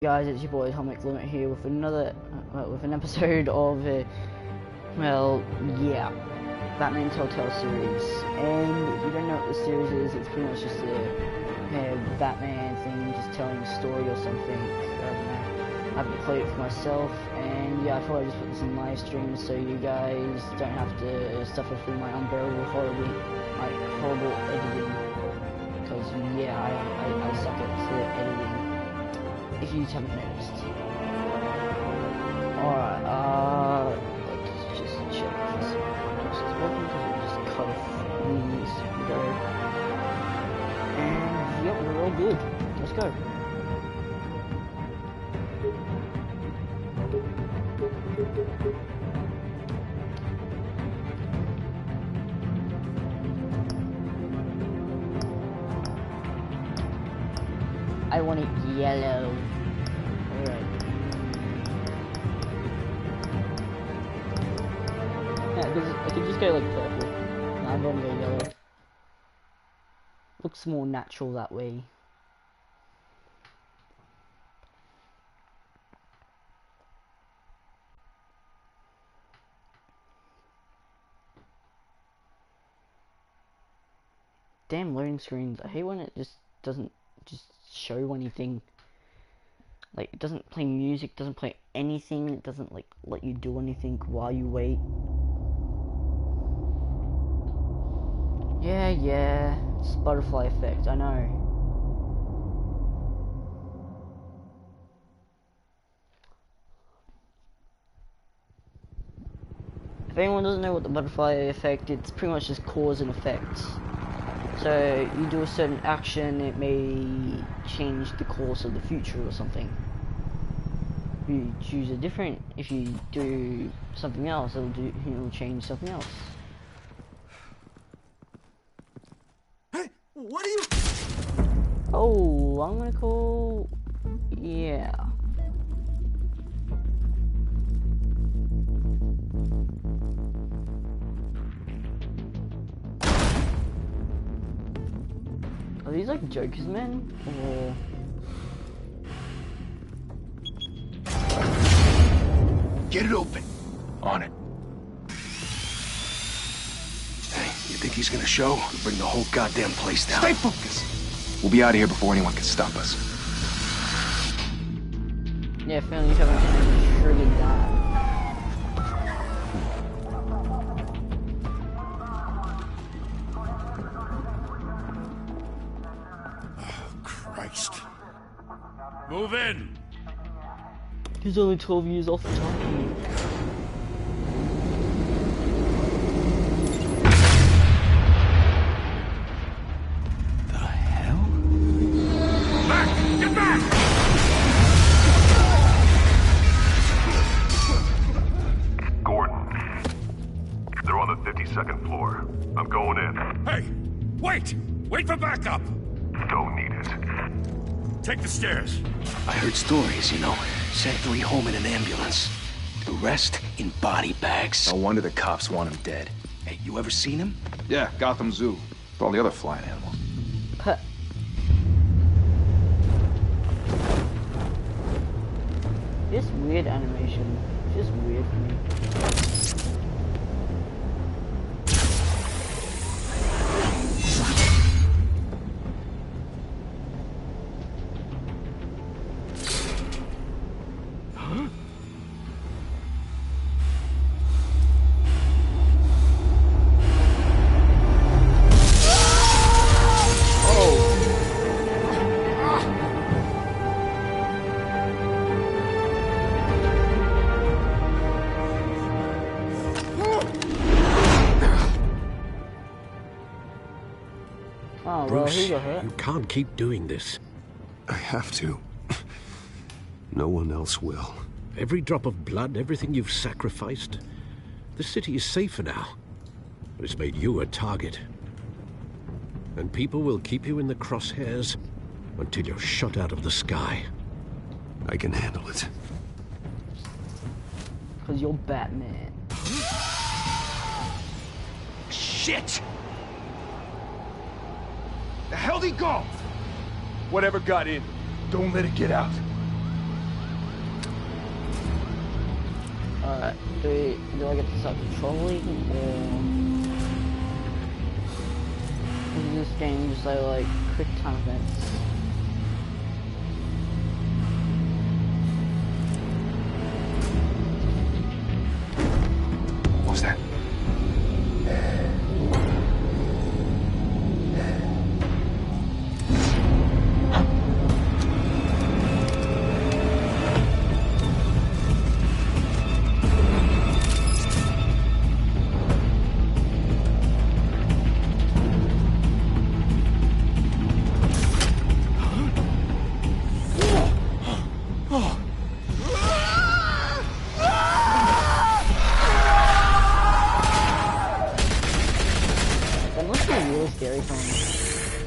Guys, it's your boy Atomic Limit here with another with an episode of well, yeah, Batman Telltale series. And if you don't know what the series is, it's pretty much just a Batman thing, just telling a story or something. I don't know. I haven't played it for myself, and yeah, I thought I'd just put this in live stream so you guys don't have to suffer through my unbearable, horrible editing. Because yeah, I suck at editing. If you haven't noticed. Alright, let's just check if this is working because we just cut off these ago. And yep, we're all good. Let's go. I want it yellow. Alright. Yeah, because I could just go like purple. No, I'm gonna go yellow. Looks more natural that way. Damn loading screens. I hate when it just doesn't just show anything. Like, it doesn't play music, doesn't play anything, it doesn't like let you do anything while you wait. Yeah, it's butterfly effect, I know. If anyone doesn't know what the butterfly effect, it's pretty much just cause and effect. So you do a certain action, it may change the course of the future or something. If you choose a different, if you do something else, it'll change something else. Hey, what are you? Oh, I'm gonna call, yeah. Are these like Joker's men, or? Get it open. On it. Hey, you think he's gonna show? We'll bring the whole goddamn place down. Stay focused. We'll be out of here before anyone can stop us. Yeah, finally haven't triggered that. Christ. Move in. He's only 12 years off the top. The hell? Back! Get back! Gordon. They're on the 52nd floor. I'm going in. Hey! Wait! Wait for backup! Don't need it. Take the stairs. I heard stories, you know. Sent 3 home in an ambulance. The rest in body bags. No wonder the cops want him dead. Hey, you ever seen him? Yeah, Gotham Zoo. With all the other flying animals. This weird animation. It's just weird for me. Oh, well, Bruce, he got hurt. you can't keep doing this. I have to. No one else will. Every drop of blood, everything you've sacrificed. The city is safer now. But it's made you a target. And people will keep you in the crosshairs until you're shot out of the sky. I can handle it. Because you're Batman. Shit! The hell'd he go? Whatever got in, don't let it get out. do I get to start controlling, or is this game just like quick time events? What was that? Scary times.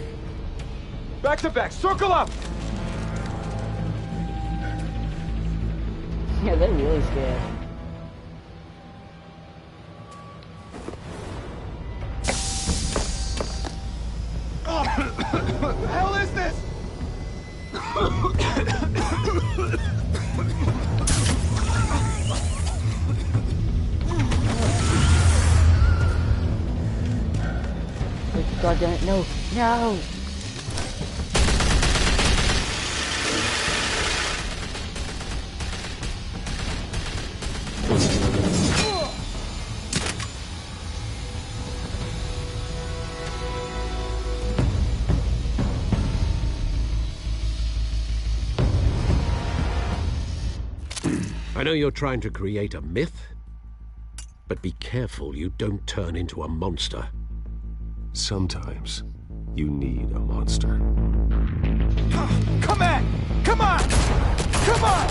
Back to back, circle up! Yeah, they're really scared. What the hell is this? God damn it, no, no! I know you're trying to create a myth, but be careful you don't turn into a monster. Sometimes you need a monster. Come on! Come on! Come on!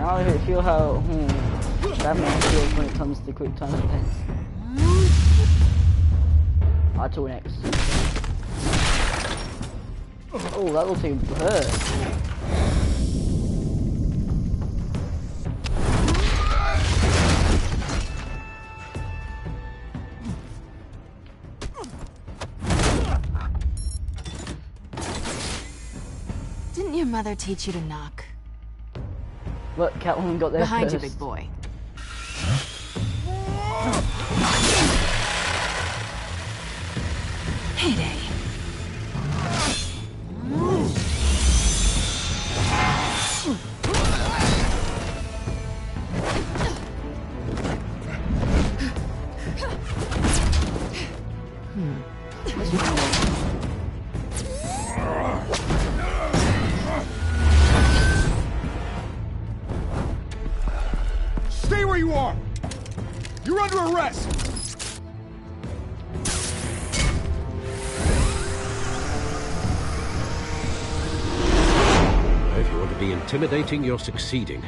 I feel how Batman feels when it comes to quick time events. Until next. Oh, that looks like it hurt. Didn't your mother teach you to knock? Look, Catwoman got there Behind first. you, big boy. Heyday. Stay where you are! You're under arrest! If you want to be intimidating, you're succeeding.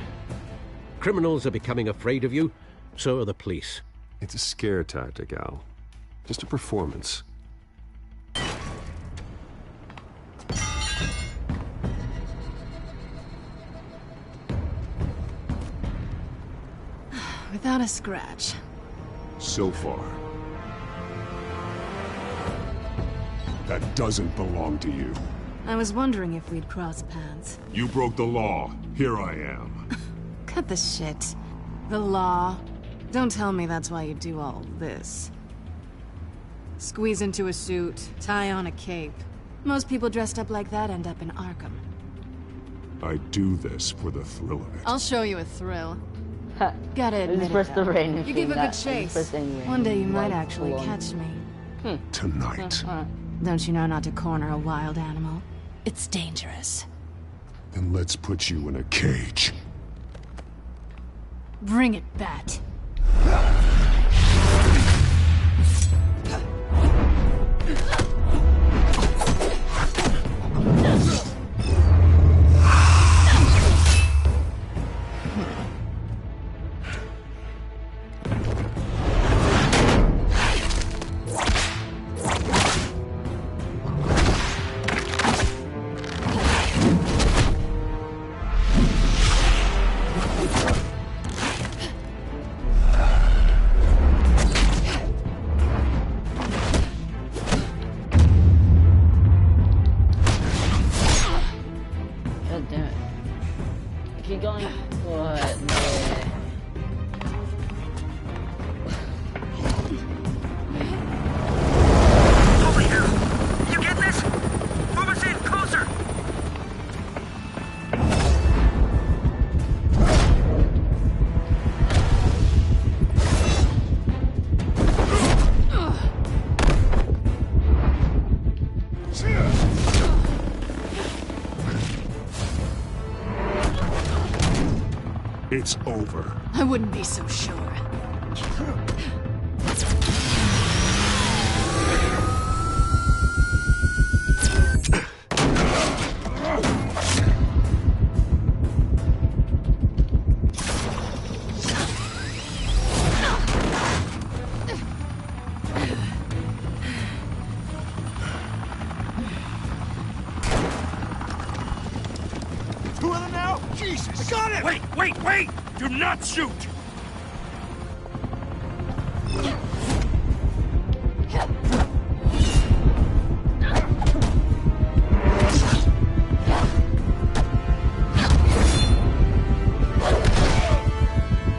Criminals are becoming afraid of you, so are the police. It's a scare tactic, Al. Just a performance. Without a scratch. So far. That doesn't belong to you. I was wondering if we'd cross paths. You broke the law. Here I am. Cut the shit. The law. Don't tell me that's why you do all this. Squeeze into a suit, tie on a cape. Most people dressed up like that end up in Arkham. I do this for the thrill of it. I'll show you a thrill. Gotta admit Just press it, the though. rain. You give a good chase. One day you might actually catch me. Tonight. Don't you know not to corner a wild animal? It's dangerous. Then let's put you in a cage. Bring it, Bat. it's over. I wouldn't be so sure. Two of them now? Jesus! I got it! Wait! Do not shoot!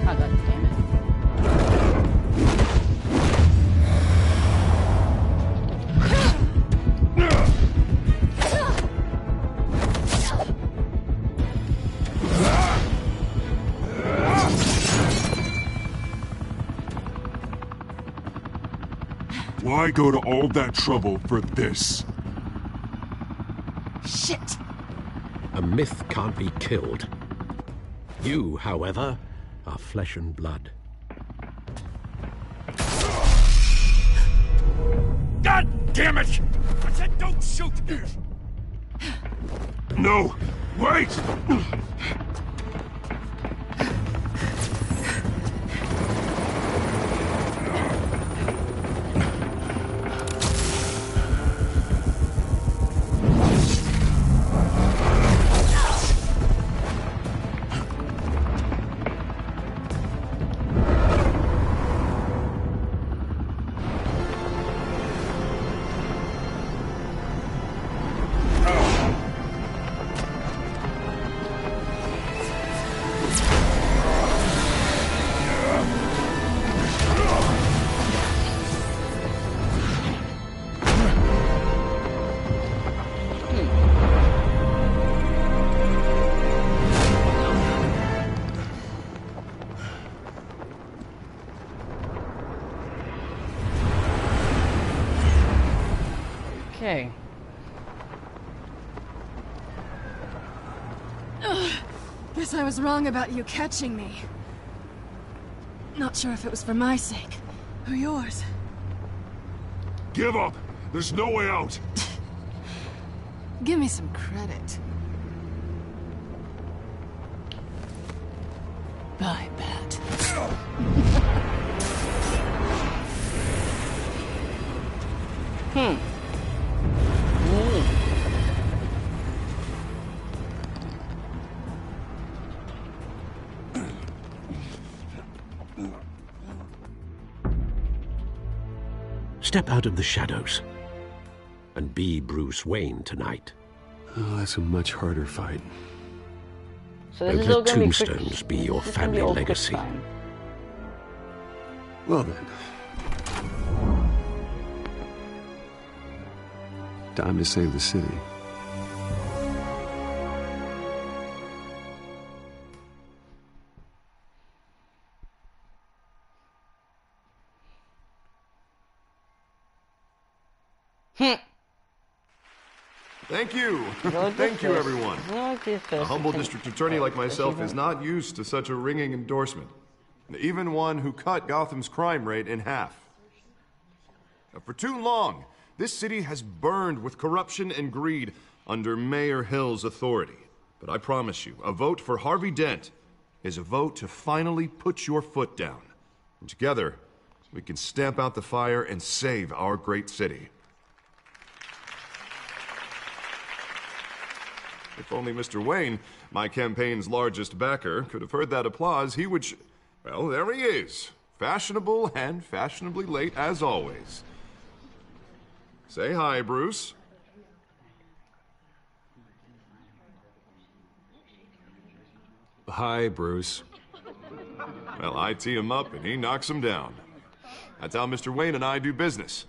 Oh, God damn it. Why go to all that trouble for this? Shit! A myth can't be killed. You, however, are flesh and blood. God damn it! I said don't shoot! No! Wait! Okay. Guess I was wrong about you catching me. Not sure if it was for my sake or yours. Give up! There's no way out! Give me some credit. I bet. Step out of the shadows and be Bruce Wayne tonight. Oh, that's a much harder fight. So this Don't is all let gonna be quick. tombstones be your This is gonna be family all quick legacy. time. Well then. Time to save the city. Thank you. Go Thank you, first. everyone. Go to first. A humble Attempt- district attorney like myself is achievement. not used to such a ringing endorsement. Even one who cut Gotham's crime rate in half. For too long, this city has burned with corruption and greed under Mayor Hill's authority. But I promise you, a vote for Harvey Dent is a vote to finally put your foot down. And together, we can stamp out the fire and save our great city. If only Mr. Wayne, my campaign's largest backer, could have heard that applause, he would well, there he is. Fashionable and fashionably late as always. Say hi, Bruce. Hi, Bruce. Well, I tee him up and he knocks him down. That's how Mr. Wayne and I do business.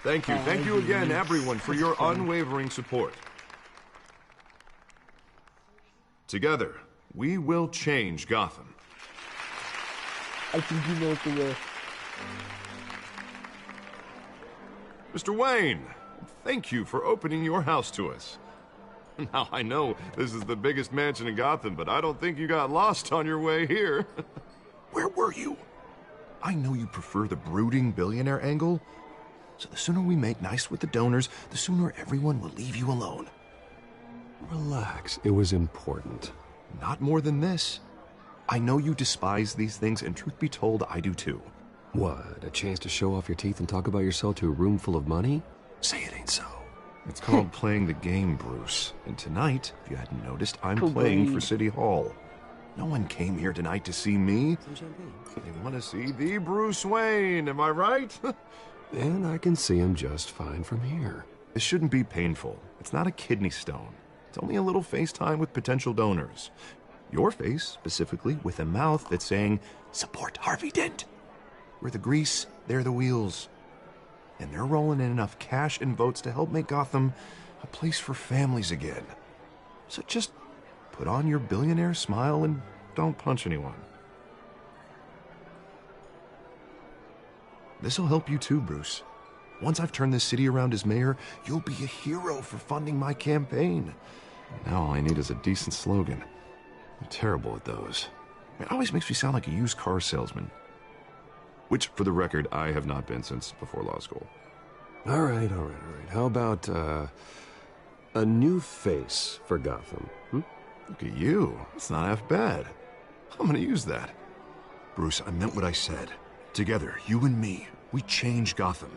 Thank you again, everyone, for your unwavering support. Together, we will change Gotham. I think you know what the way. Mr. Wayne, thank you for opening your house to us. Now, I know this is the biggest mansion in Gotham, but I don't think you got lost on your way here. Where were you? I know you prefer the brooding billionaire angle, so the sooner we make nice with the donors, the sooner everyone will leave you alone. Relax. It was important. Not more than this. I know you despise these things, and truth be told, I do too. What, a chance to show off your teeth and talk about yourself to a room full of money? Say it ain't so. It's called playing the game, Bruce. And tonight, if you hadn't noticed, I'm Cool playing breed. for City Hall. No one came here tonight to see me. Some champagne. They want to see the Bruce Wayne, am I right? And I can see him just fine from here. This shouldn't be painful. It's not a kidney stone. It's only a little FaceTime with potential donors. Your face, specifically, with a mouth that's saying, support Harvey Dent. We're the grease, they're the wheels. And they're rolling in enough cash and votes to help make Gotham a place for families again. So just put on your billionaire smile and don't punch anyone. This'll help you too, Bruce. Once I've turned this city around as mayor, you'll be a hero for funding my campaign. Now all I need is a decent slogan. I'm terrible at those. It always makes me sound like a used car salesman. Which, for the record, I have not been since before law school. All right. How about, a new face for Gotham? Look at you. It's not half bad. I'm gonna use that. Bruce, I meant what I said. Together, you and me, we change Gotham.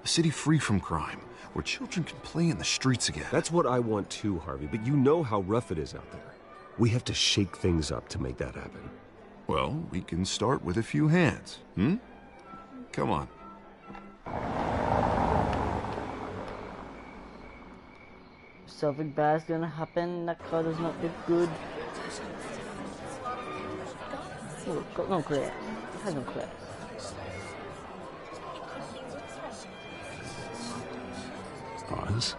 A city free from crime, where children can play in the streets again. That's what I want too, Harvey, but you know how rough it is out there. We have to shake things up to make that happen. Well, we can start with a few hands, Come on. Something bad's gonna happen. That car does not look good. Oh, got no clear. It has no clear. Oz?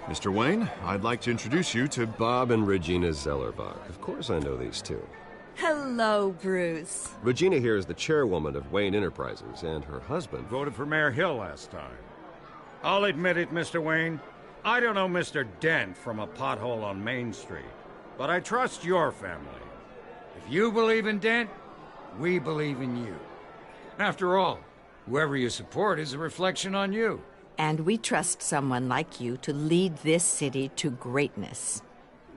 Mr. Wayne, I'd like to introduce you to Bob and Regina Zellerbach. Of course I know these two. Hello, Bruce. Regina here is the chairwoman of Wayne Enterprises, and her husband... Voted for Mayor Hill last time. I'll admit it, Mr. Wayne. I don't know Mr. Dent from a pothole on Main Street, but I trust your family. If you believe in Dent, we believe in you. After all, whoever you support is a reflection on you. And we trust someone like you to lead this city to greatness.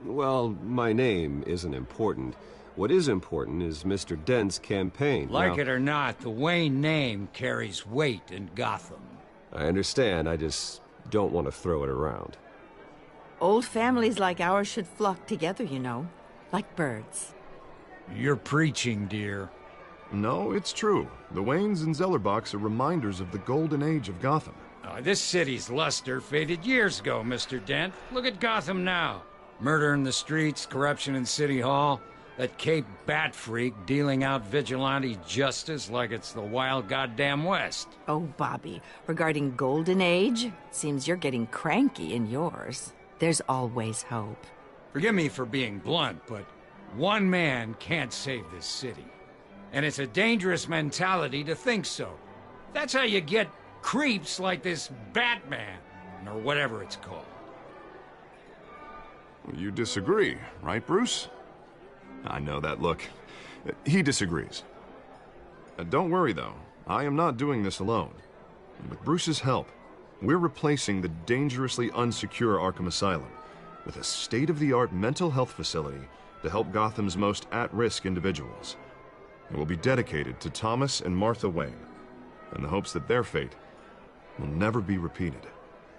Well, my name isn't important. What is important is Mr. Dent's campaign. Like now, it or not, the Wayne name carries weight in Gotham. I understand, I just don't want to throw it around. Old families like ours should flock together, you know, like birds. You're preaching, dear. No, it's true. The Waynes and Zellerbachs are reminders of the golden age of Gotham. This city's luster faded years ago, Mr. Dent. Look at Gotham now. Murder in the streets, corruption in City Hall, that Cape Bat freak dealing out vigilante justice like it's the wild goddamn West. Oh, Bobby, regarding Golden Age, seems you're getting cranky in yours. There's always hope. Forgive me for being blunt, but one man can't save this city. And it's a dangerous mentality to think so. That's how you get creeps like this Batman, or whatever it's called. You disagree, right, Bruce? I know that look. He disagrees. Don't worry, though. I am not doing this alone. With Bruce's help, we're replacing the dangerously unsecure Arkham Asylum with a state-of-the-art mental health facility to help Gotham's most at-risk individuals. It will be dedicated to Thomas and Martha Wayne, in the hopes that their fate will never be repeated.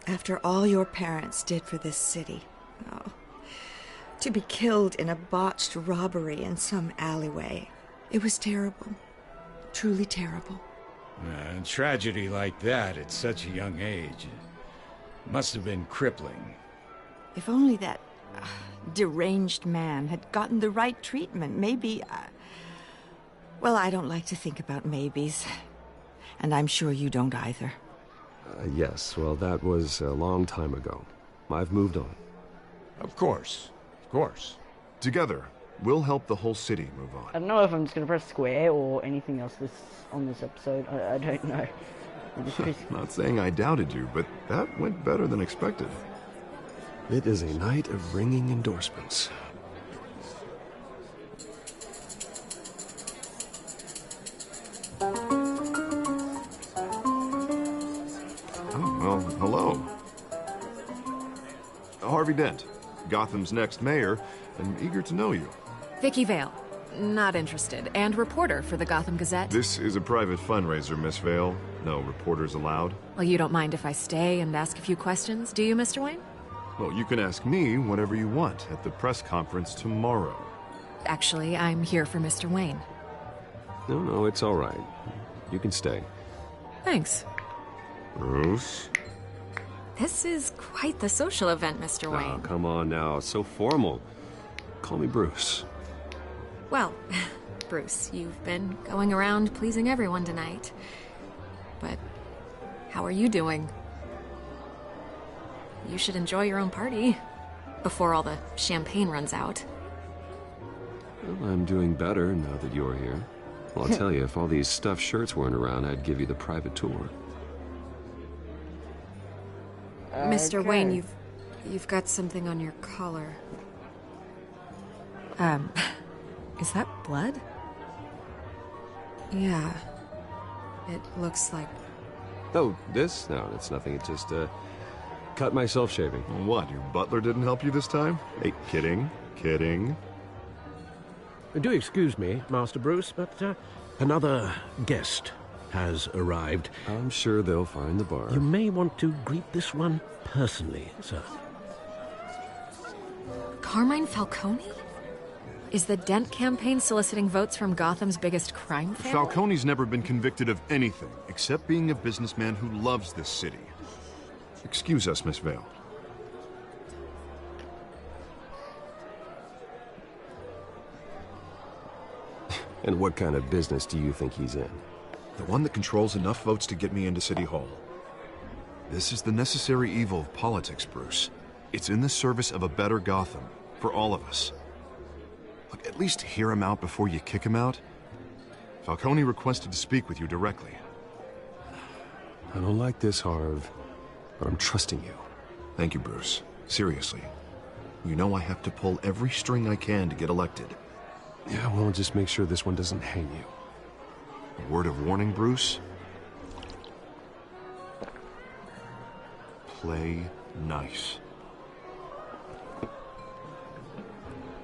After all your parents did for this city, to be killed in a botched robbery in some alleyway, it was terrible. Truly terrible. A tragedy like that at such a young age must have been crippling. If only that deranged man had gotten the right treatment, maybe... well, I don't like to think about maybes. And I'm sure you don't either. Yes, well, that was a long time ago. I've moved on. Of course. Of course. Together, we'll help the whole city move on. I don't know if I'm just going to press square or anything else on this episode. I don't know. Not saying I doubted you, but that went better than expected. It is a night of ringing endorsements. Well, hello. Harvey Dent, Gotham's next mayor, and eager to know you. Vicky Vale. Not interested. And reporter for the Gotham Gazette. This is a private fundraiser, Miss Vale. No reporters allowed. Well, you don't mind if I stay and ask a few questions, do you, Mr. Wayne? Well, you can ask me whatever you want at the press conference tomorrow. Actually, I'm here for Mr. Wayne. No, it's all right. You can stay. Thanks. Bruce? This is quite the social event, Mr. Wayne. Oh, come on now. So formal. Call me Bruce. Well, Bruce, you've been going around pleasing everyone tonight. But how are you doing? You should enjoy your own party before all the champagne runs out. Well, I'm doing better now that you're here. Well, I'll tell you, if all these stuffed shirts weren't around, I'd give you the private tour. Mr. Wayne, you've got something on your collar. Is that blood? Yeah. It looks like... Oh, this? No, it's nothing. It just, cut myself shaving. What, your butler didn't help you this time? Hey, kidding. Do excuse me, Master Bruce, but another guest has arrived. I'm sure they'll find the bar. You may want to greet this one personally, sir. Carmine Falcone? Is the Dent campaign soliciting votes from Gotham's biggest crime family? Falcone's never been convicted of anything, except being a businessman who loves this city. Excuse us, Miss Vale. And what kind of business do you think he's in? The one that controls enough votes to get me into City Hall. This is the necessary evil of politics, Bruce. It's in the service of a better Gotham, for all of us. Look, at least hear him out before you kick him out. Falcone requested to speak with you directly. I don't like this, Harv, but I'm trusting you. Thank you, Bruce. Seriously. You know I have to pull every string I can to get elected. Yeah, well, just make sure this one doesn't hang you. A word of warning, Bruce? Play nice.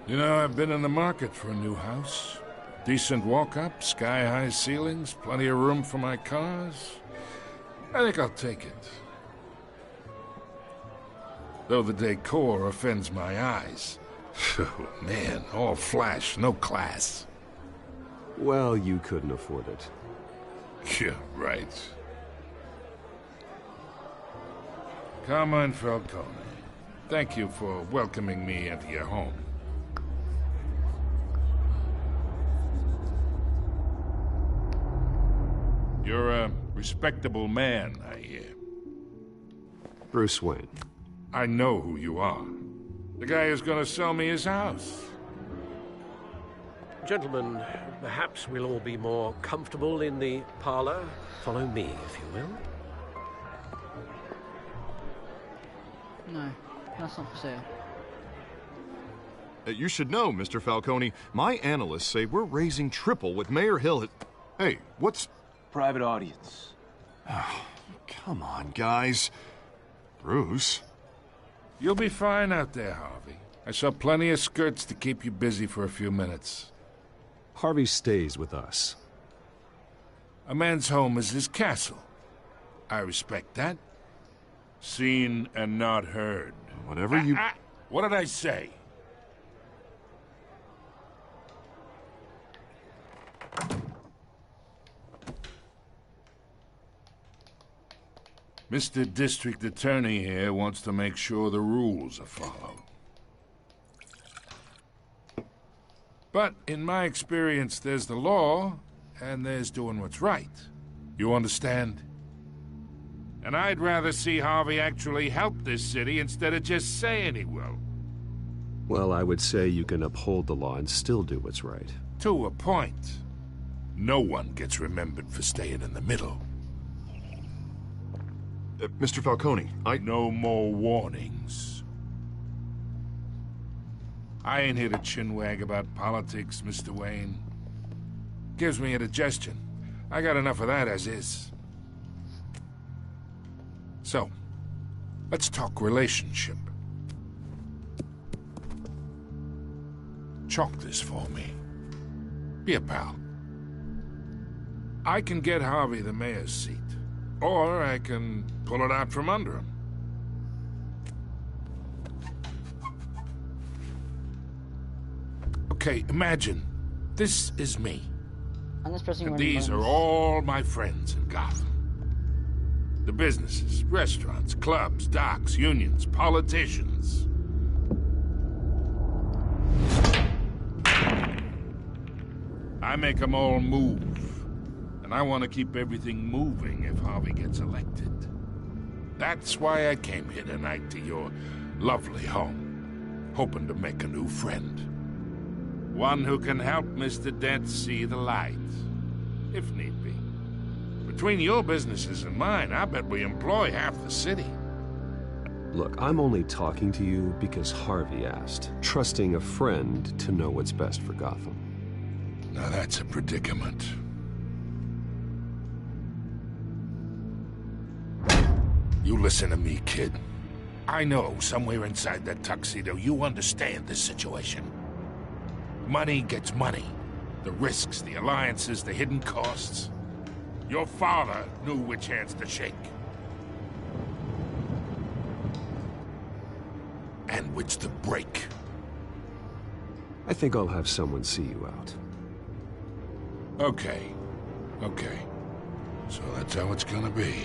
You know, I've been in the market for a new house. Decent walk-up, sky-high ceilings, plenty of room for my cars. I think I'll take it. Though the decor offends my eyes. Oh, man, all flash, no class. Well, you couldn't afford it. Yeah, right. Carmine Falcone, thank you for welcoming me into your home. You're a respectable man, I hear. Bruce Wayne. I know who you are. The guy who's gonna sell me his house. Gentlemen, perhaps we'll all be more comfortable in the parlor. Follow me, if you will. No, that's not for sale. You should know, Mr. Falcone, my analysts say we're raising triple with Mayor Hill. Hey, what's... Private audience. Oh, come on, guys. Bruce? You'll be fine out there, Harvey. I saw plenty of skirts to keep you busy for a few minutes. Harvey stays with us. A man's home is his castle. I respect that. Seen and not heard. Whatever you... What did I say? Mr. District Attorney here wants to make sure the rules are followed. But in my experience, there's the law, and there's doing what's right. You understand? And I'd rather see Harvey actually help this city instead of just saying he will. Well, I would say you can uphold the law and still do what's right. To a point. No one gets remembered for staying in the middle. Mr. Falcone, No more warnings. I ain't here to chinwag about politics, Mr. Wayne. Gives me indigestion. I got enough of that as is. So, let's talk relationship. Chalk this for me. Be a pal. I can get Harvey the mayor's seat, or I can pull it out from under him. Okay, imagine this is me. And these are all my friends in Gotham. The businesses, restaurants, clubs, docks, unions, politicians. I make them all move. And I want to keep everything moving if Harvey gets elected. That's why I came here tonight to your lovely home, hoping to make a new friend. One who can help Mr. Dent see the light, if need be. Between your businesses and mine, I bet we employ half the city. Look, I'm only talking to you because Harvey asked, trusting a friend to know what's best for Gotham. Now that's a predicament. You listen to me, kid. I know somewhere inside that tuxedo you understand this situation. Money gets money. The risks, the alliances, the hidden costs. Your father knew which hands to shake. And which to break. I think I'll have someone see you out. Okay. So that's how it's gonna be.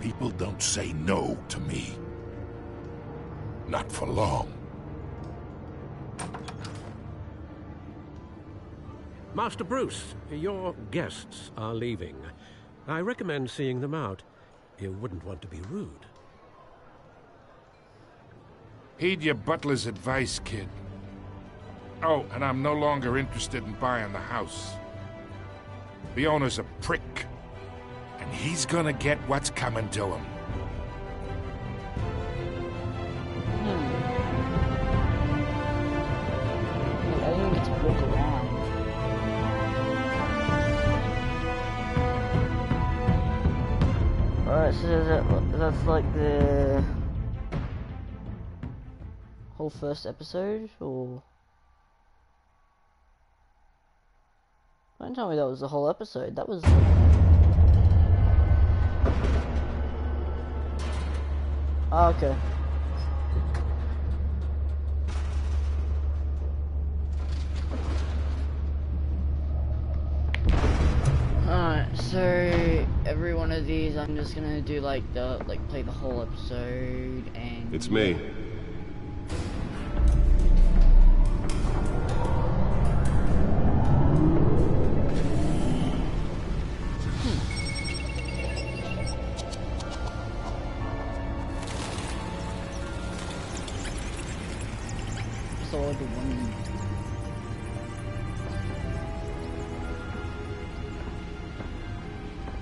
People don't say no to me. Not for long. Master Bruce, your guests are leaving. I recommend seeing them out. You wouldn't want to be rude. Heed your butler's advice, kid. Oh, and I'm no longer interested in buying the house. The owner's a prick. And he's gonna get what's coming to him. I didn't get to walk around. Alright, so that's like the whole first episode, or? Don't tell me that was the whole episode. That was. Oh, okay. Alright, so every one of these I'm just gonna do play the whole episode and it's me.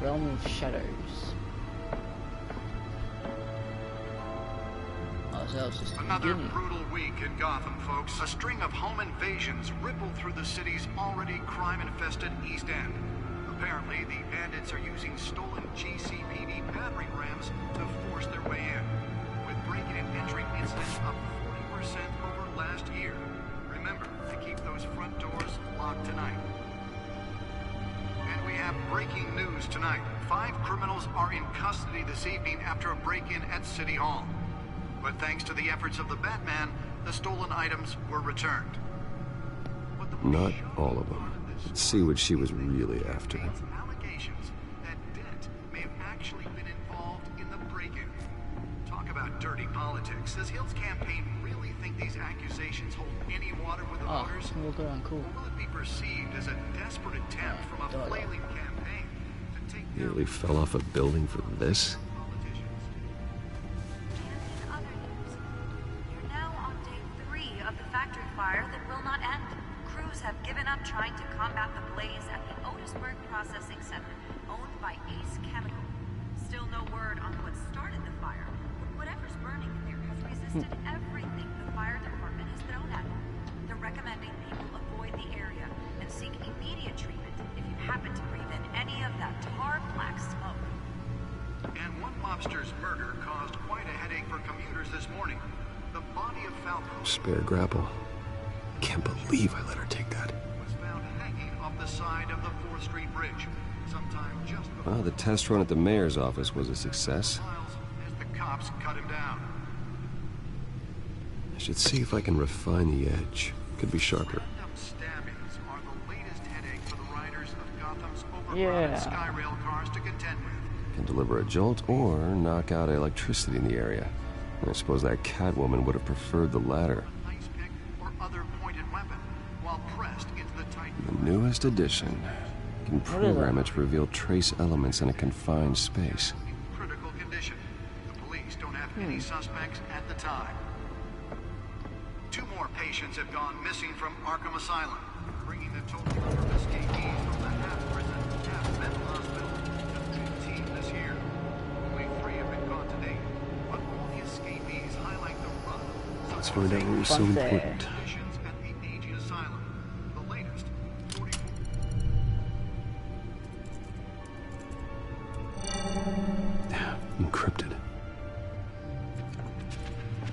Realm of Shadows. Oh, so that was just another brutal week in Gotham, folks. A string of home invasions rippled through the city's already crime-infested East End. Apparently, the bandits are using stolen GCPD battering rams to force their way in, with breaking and entering incidents up 40% over last year. Remember to keep those front doors locked tonight. And we have breaking news tonight. 5 criminals are in custody this evening after a break-in at City Hall. But thanks to the efforts of the Batman, the stolen items were returned. Not all of them. Let's see what she was really after. Allegations that Dent may have actually been involved in the break-in. Talk about dirty politics. Does Hill's campaign really think these accusations hold any water with the voters? Cool. Or will it be perceived as a desperate attempt from a flailing campaign to take Nearly fell off a building for this? Fire that will not end. Crews have given up trying to combat the blaze at the Otisburg Processing Center, owned by Ace Chemical. Still no word on what started the fire, but whatever's burning in there has resisted everything the fire department has thrown at that tar black smoke. And one mobster's murder caused quite a headache for commuters this morning. The body of Falco Spare grapple. Can't believe I let her take that. was found hanging off the side of the 4th Street Bridge, sometime just before Well, the test run at the mayor's office was a success. as the cops cut him down. I should see if I can refine the edge. Could be sharper. Stabbings are the latest headache for the riders of Gotham's overcrowded Skyrail cars to contend with. Can deliver a jolt or knock out electricity in the area. I suppose that Catwoman would have preferred the latter. Ice pick or other pointed weapon, while pressed into the tight. The newest addition. Can program it to reveal trace elements in a confined space. Critical condition. The police don't have any suspects at the time. 2 more patients have gone missing from Arkham Asylum, bringing the total number of escapees from the half-prison, half-mental hospital to 15 this year. Only 3 have been caught to date, but all the escapees highlight the run. Let's find out what was so important. Conditions at the aging asylum. The latest, 44. Encrypted.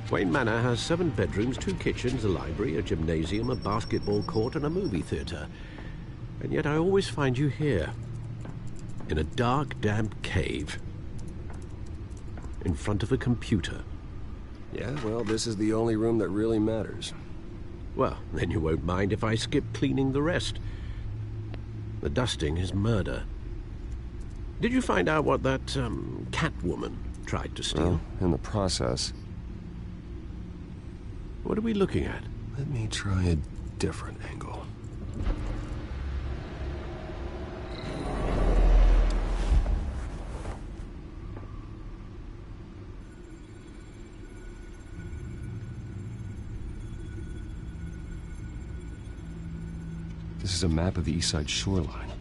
Wayne Manor has 7 bedrooms, 2 kitchens, a library, a gymnasium, a basketball court, and a movie theatre. And yet I always find you here, in a dark, damp cave, in front of a computer. Yeah, well, this is the only room that really matters. Well, then you won't mind if I skip cleaning the rest. The dusting is murder. Did you find out what that, Catwoman tried to steal? Well, in the process. What are we looking at? Let me try a different angle. This is a map of the East Side shoreline.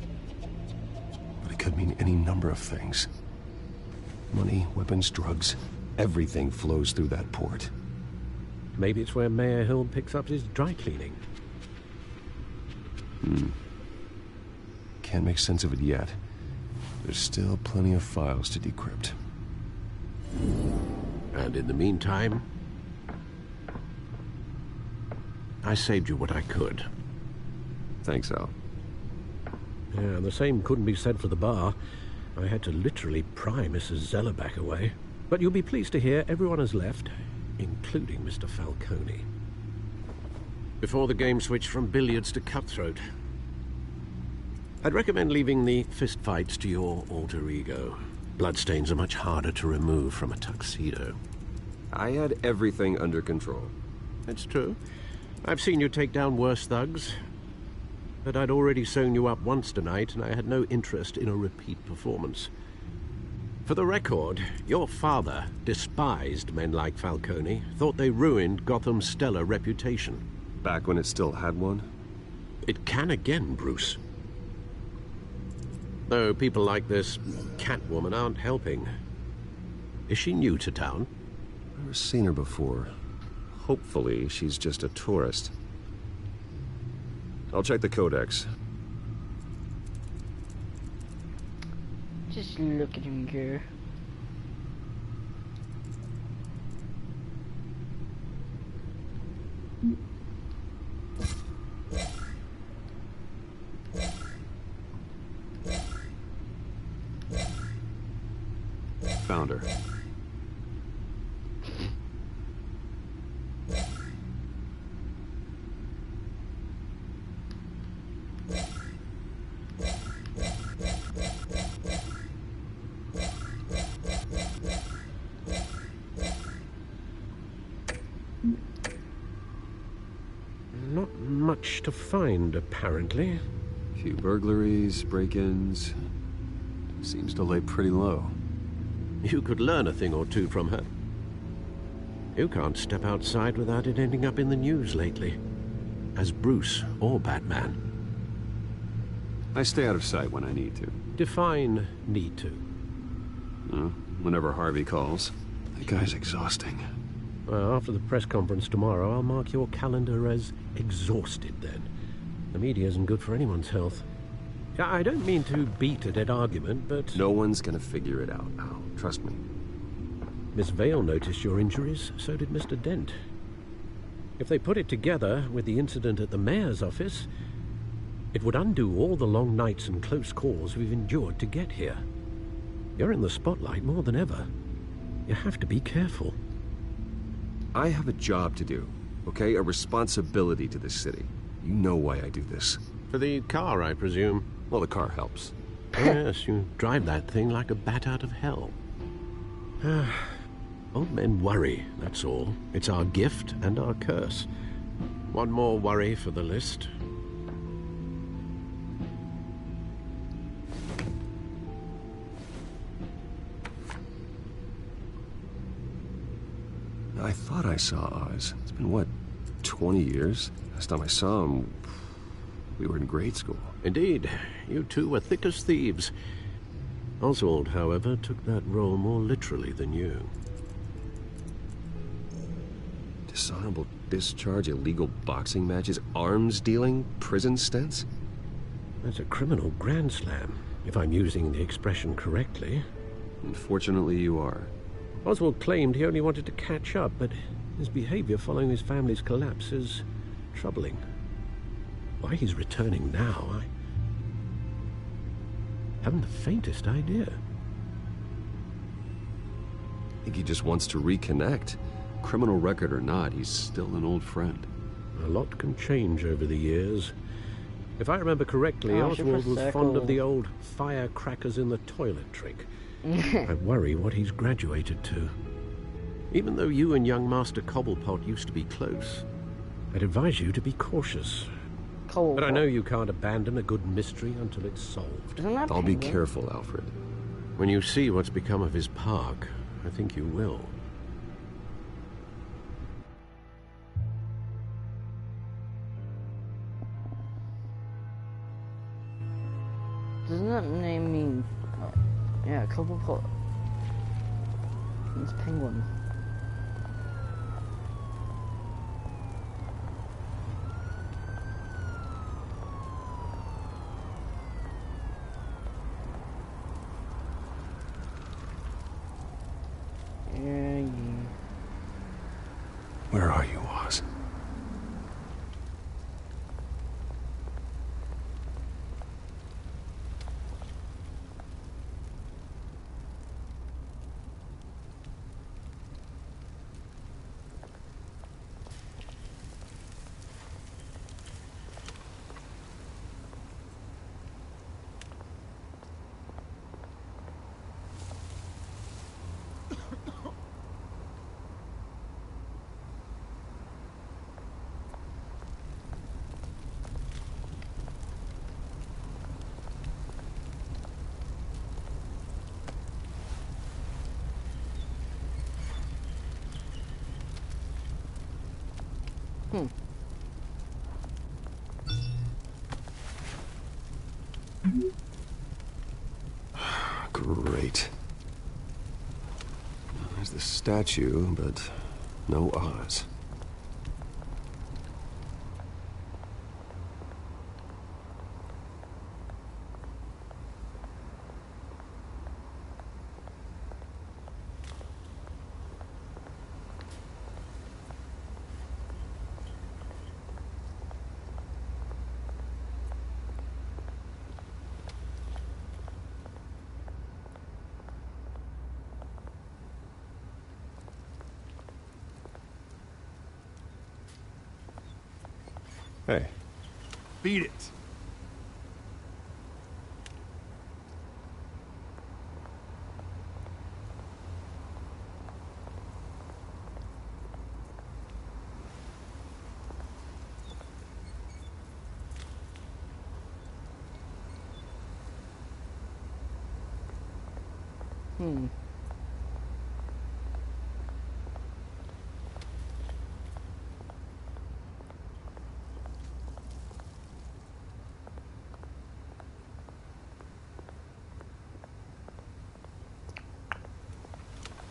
But it could mean any number of things. Money, weapons, drugs, everything flows through that port. Maybe it's where Mayor Hill picks up his dry cleaning. Can't make sense of it yet. There's still plenty of files to decrypt. And in the meantime, I saved you what I could. Thanks, Al. Yeah, the same couldn't be said for the bar. I had to literally pry Mrs. Zellerback away. But you'll be pleased to hear everyone has left, including Mr. Falcone. Before the game switched from billiards to cutthroat. I'd recommend leaving the fistfights to your alter ego. Bloodstains are much harder to remove from a tuxedo. I had everything under control. It's true. I've seen you take down worse thugs. But I'd already sewn you up once tonight, and I had no interest in a repeat performance. For the record, your father despised men like Falcone, thought they ruined Gotham's stellar reputation. Back when it still had one? It can again, Bruce. Though people like this Catwoman aren't helping. Is she new to town? Never seen her before. Hopefully, she's just a tourist. I'll check the codex. Just look at him go. Found her. Not much to find, apparently. Few burglaries, break-ins. Seems to lay pretty low. You could learn a thing or two from her. You can't step outside without it ending up in the news lately. As Bruce or Batman. I stay out of sight when I need to. Define need to. Whenever Harvey calls. That guy's exhausting. Well, after the press conference tomorrow, I'll mark your calendar as exhausted then. The media isn't good for anyone's health. I don't mean to beat a dead argument, but... No one's gonna figure it out, Al. Trust me. Miss Vale noticed your injuries, so did Mr. Dent. If they put it together with the incident at the mayor's office, it would undo all the long nights and close calls we've endured to get here. You're in the spotlight more than ever. You have to be careful. I have a job to do, okay? A responsibility to this city. You know why I do this. For the car, I presume? Well, the car helps. Yes, you drive that thing like a bat out of hell. Old men worry, that's all. It's our gift and our curse. One more worry for the list. I thought I saw Oz. It's been, what, 20 years? Last time I saw him, we were in grade school. Indeed. You two were thick as thieves. Oswald, however, took that role more literally than you. Dishonorable discharge, illegal boxing matches, arms dealing, prison stints? That's a criminal grand slam, if I'm using the expression correctly. Unfortunately, you are. Oswald claimed he only wanted to catch up, but his behavior following his family's collapse is troubling. Why he's returning now, I haven't the faintest idea. I think he just wants to reconnect. Criminal record or not, he's still an old friend. A lot can change over the years. If I remember correctly, Oswald was fond of the old firecrackers in the toilet trick. I worry what he's graduated to. Even though you and young Master Cobblepot used to be close, I'd advise you to be cautious. But I know you can't abandon a good mystery until it's solved. I'll be careful, Alfred. When you see what's become of his park, I think you will. Doesn't that name mean... yeah, Cobblepot. It's penguin. Where are you, Oz? Great. There's the statue, but no Oz. Hey. Beat it.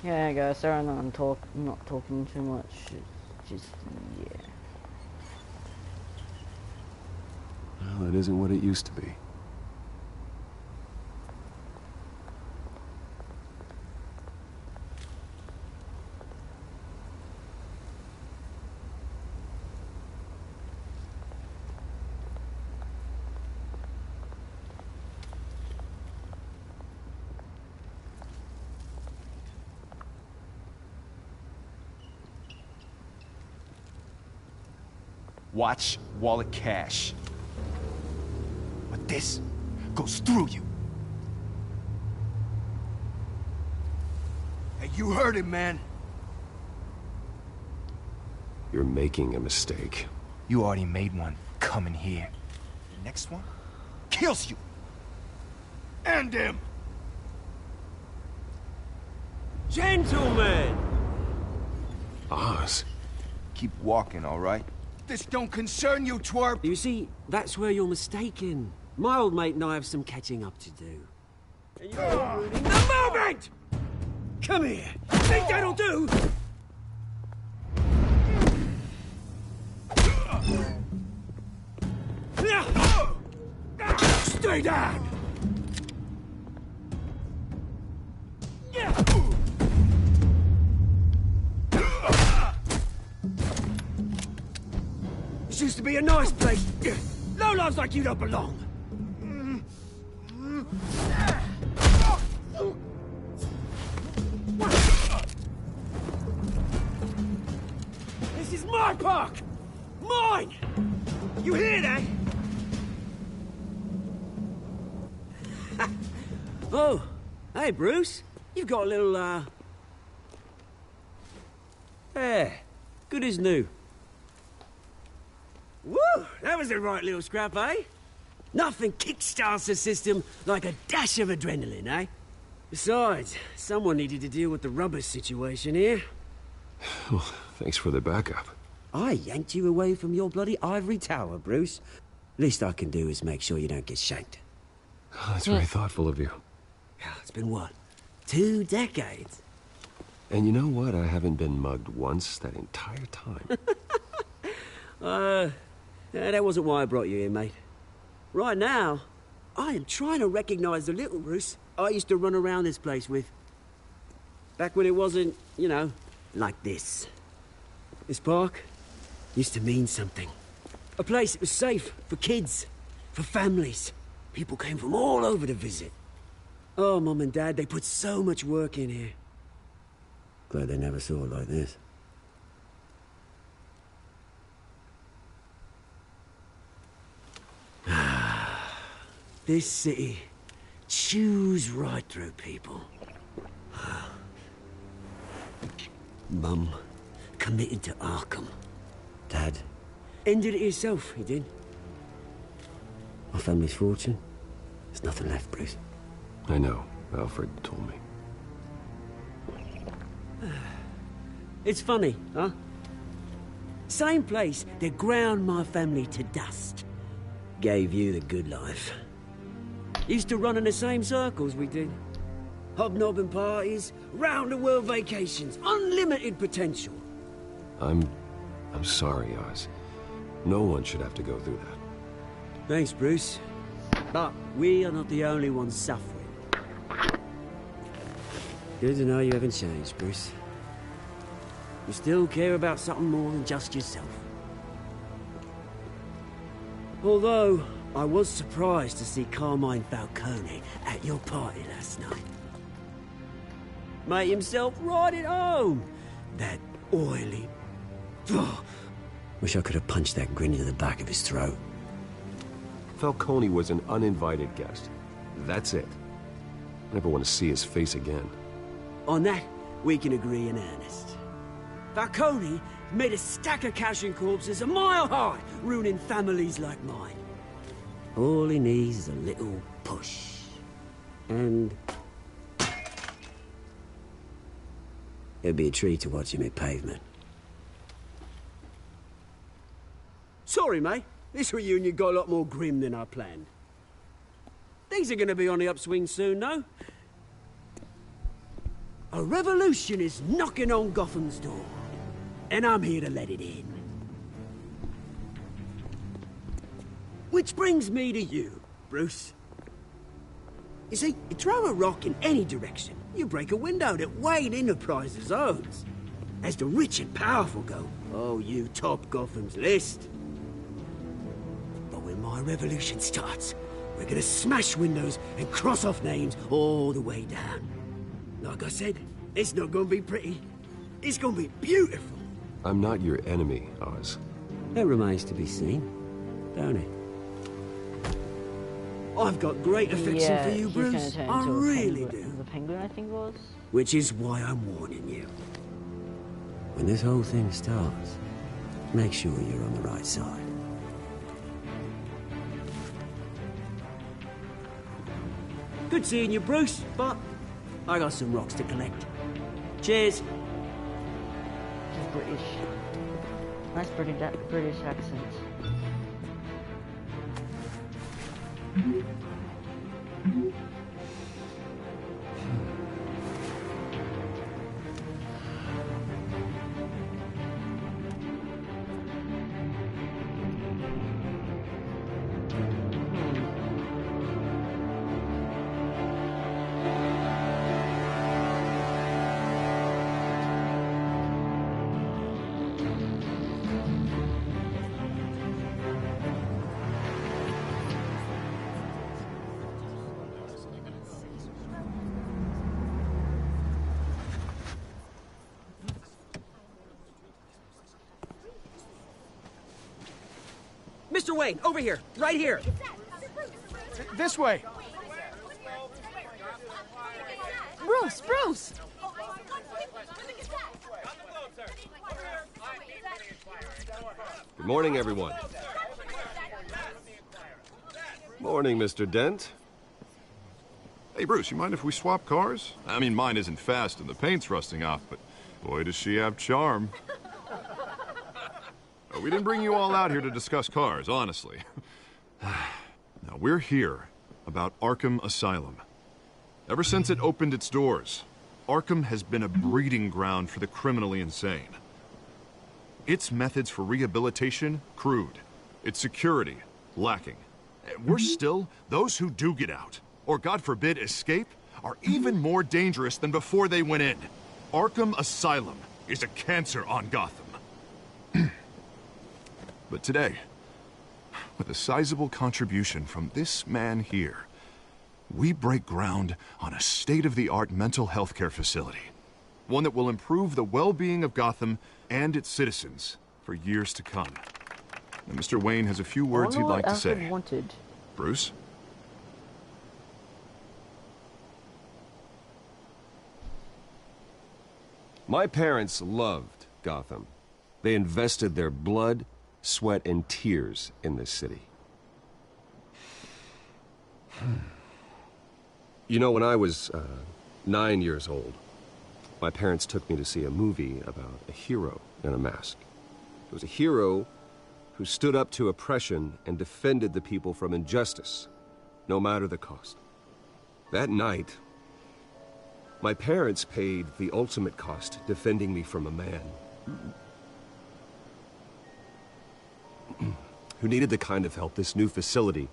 Yeah, guys, sorry I'm not talking too much. It's just, yeah. Well, it isn't what it used to be. Watch wallet cash. But this goes through you. Hey, you heard him, man. You're making a mistake. You already made one coming here. The next one kills you. And him. Gentlemen! Oz. Keep walking, all right? This don't concern you, twerp! You see, that's where you're mistaken. My old mate and I have some catching up to do. And you're ruining the moment! Come here! Think that'll do? Stay down! This used to be a nice place. Lowlifes like you don't belong. This is my park! Mine! You hear that? Oh, hey, Bruce. You've got a little, Yeah, good as new. Woo! That was a right little scrap, eh? Nothing kickstarts the system like a dash of adrenaline, eh? Besides, someone needed to deal with the rubber situation here. Well, thanks for the backup. I yanked you away from your bloody ivory tower, Bruce. Least I can do is make sure you don't get shanked. Oh, that's very thoughtful of you. It's been what? 2 decades? And you know what? I haven't been mugged once that entire time. That wasn't why I brought you here, mate. Right now, I am trying to recognize the little Bruce I used to run around this place with. Back when it wasn't, you know, like this. This park used to mean something. A place that was safe for kids, for families. People came from all over to visit. Oh, Mum and Dad, they put so much work in here. Glad they never saw it like this. This city chews right through people. Mum committed to Arkham. Dad ended it himself, he did. My family's fortune, there's nothing left, Bruce. I know. Alfred told me. It's funny, huh? Same place that ground my family to dust. Gave you the good life. Used to run in the same circles we did. Hobnobbing parties, round-the-world vacations, unlimited potential. I'm sorry, Oz. No one should have to go through that. Thanks, Bruce. But we are not the only ones suffering. Good to know you haven't changed, Bruce. You still care about something more than just yourself. Although, I was surprised to see Carmine Falcone at your party last night. Made himself right at home. That oily... Oh, wish I could have punched that grin into the back of his throat. Falcone was an uninvited guest. That's it. Never want to see his face again. On that, we can agree in earnest. Falcone made a stack of cash and corpses a mile high, ruining families like mine. All he needs is a little push. And... it'd be a treat to watch him hit pavement. Sorry, mate. This reunion got a lot more grim than I planned. Things are gonna be on the upswing soon, though. A revolution is knocking on Gotham's door. And I'm here to let it in. Which brings me to you, Bruce. You see, you throw a rock in any direction, you break a window that Wayne Enterprises owns. As the rich and powerful go, oh, you top Gotham's list. But when my revolution starts, we're gonna smash windows and cross off names all the way down. Like I said, it's not gonna be pretty. It's gonna be beautiful. I'm not your enemy, Oz. It remains to be seen, don't it? I've got great affection for you, he's gonna Bruce. turn I into a really penguin, do. the penguin, I think it was. Which is why I'm warning you. When this whole thing starts, make sure you're on the right side. Good seeing you, Bruce, but I got some rocks to collect. Cheers. He's British. Nice British accent. Mr. Wayne, over here, right here. This way. Bruce, Bruce! Good morning, everyone. Morning, Mr. Dent. Hey, Bruce, you mind if we swap cars? I mean, mine isn't fast and the paint's rusting off, but boy, does she have charm. We didn't bring you all out here to discuss cars, honestly. Now, we're here about Arkham Asylum. Ever since it opened its doors, Arkham has been a breeding ground for the criminally insane. Its methods for rehabilitation, crude. Its security, lacking. Worse still, those who do get out, or God forbid escape, are even more dangerous than before they went in. Arkham Asylum is a cancer on Gotham. But today, with a sizable contribution from this man here, we break ground on a state-of-the-art mental health care facility. One that will improve the well-being of Gotham and its citizens for years to come. And Mr. Wayne has a few words he'd like to say. Bruce? My parents loved Gotham. They invested their blood, sweat, and tears in this city. You know, when I was 9 years old, my parents took me to see a movie about a hero in a mask. It was a hero who stood up to oppression and defended the people from injustice, no matter the cost. That night, my parents paid the ultimate cost defending me from a man who needed the kind of help this new facility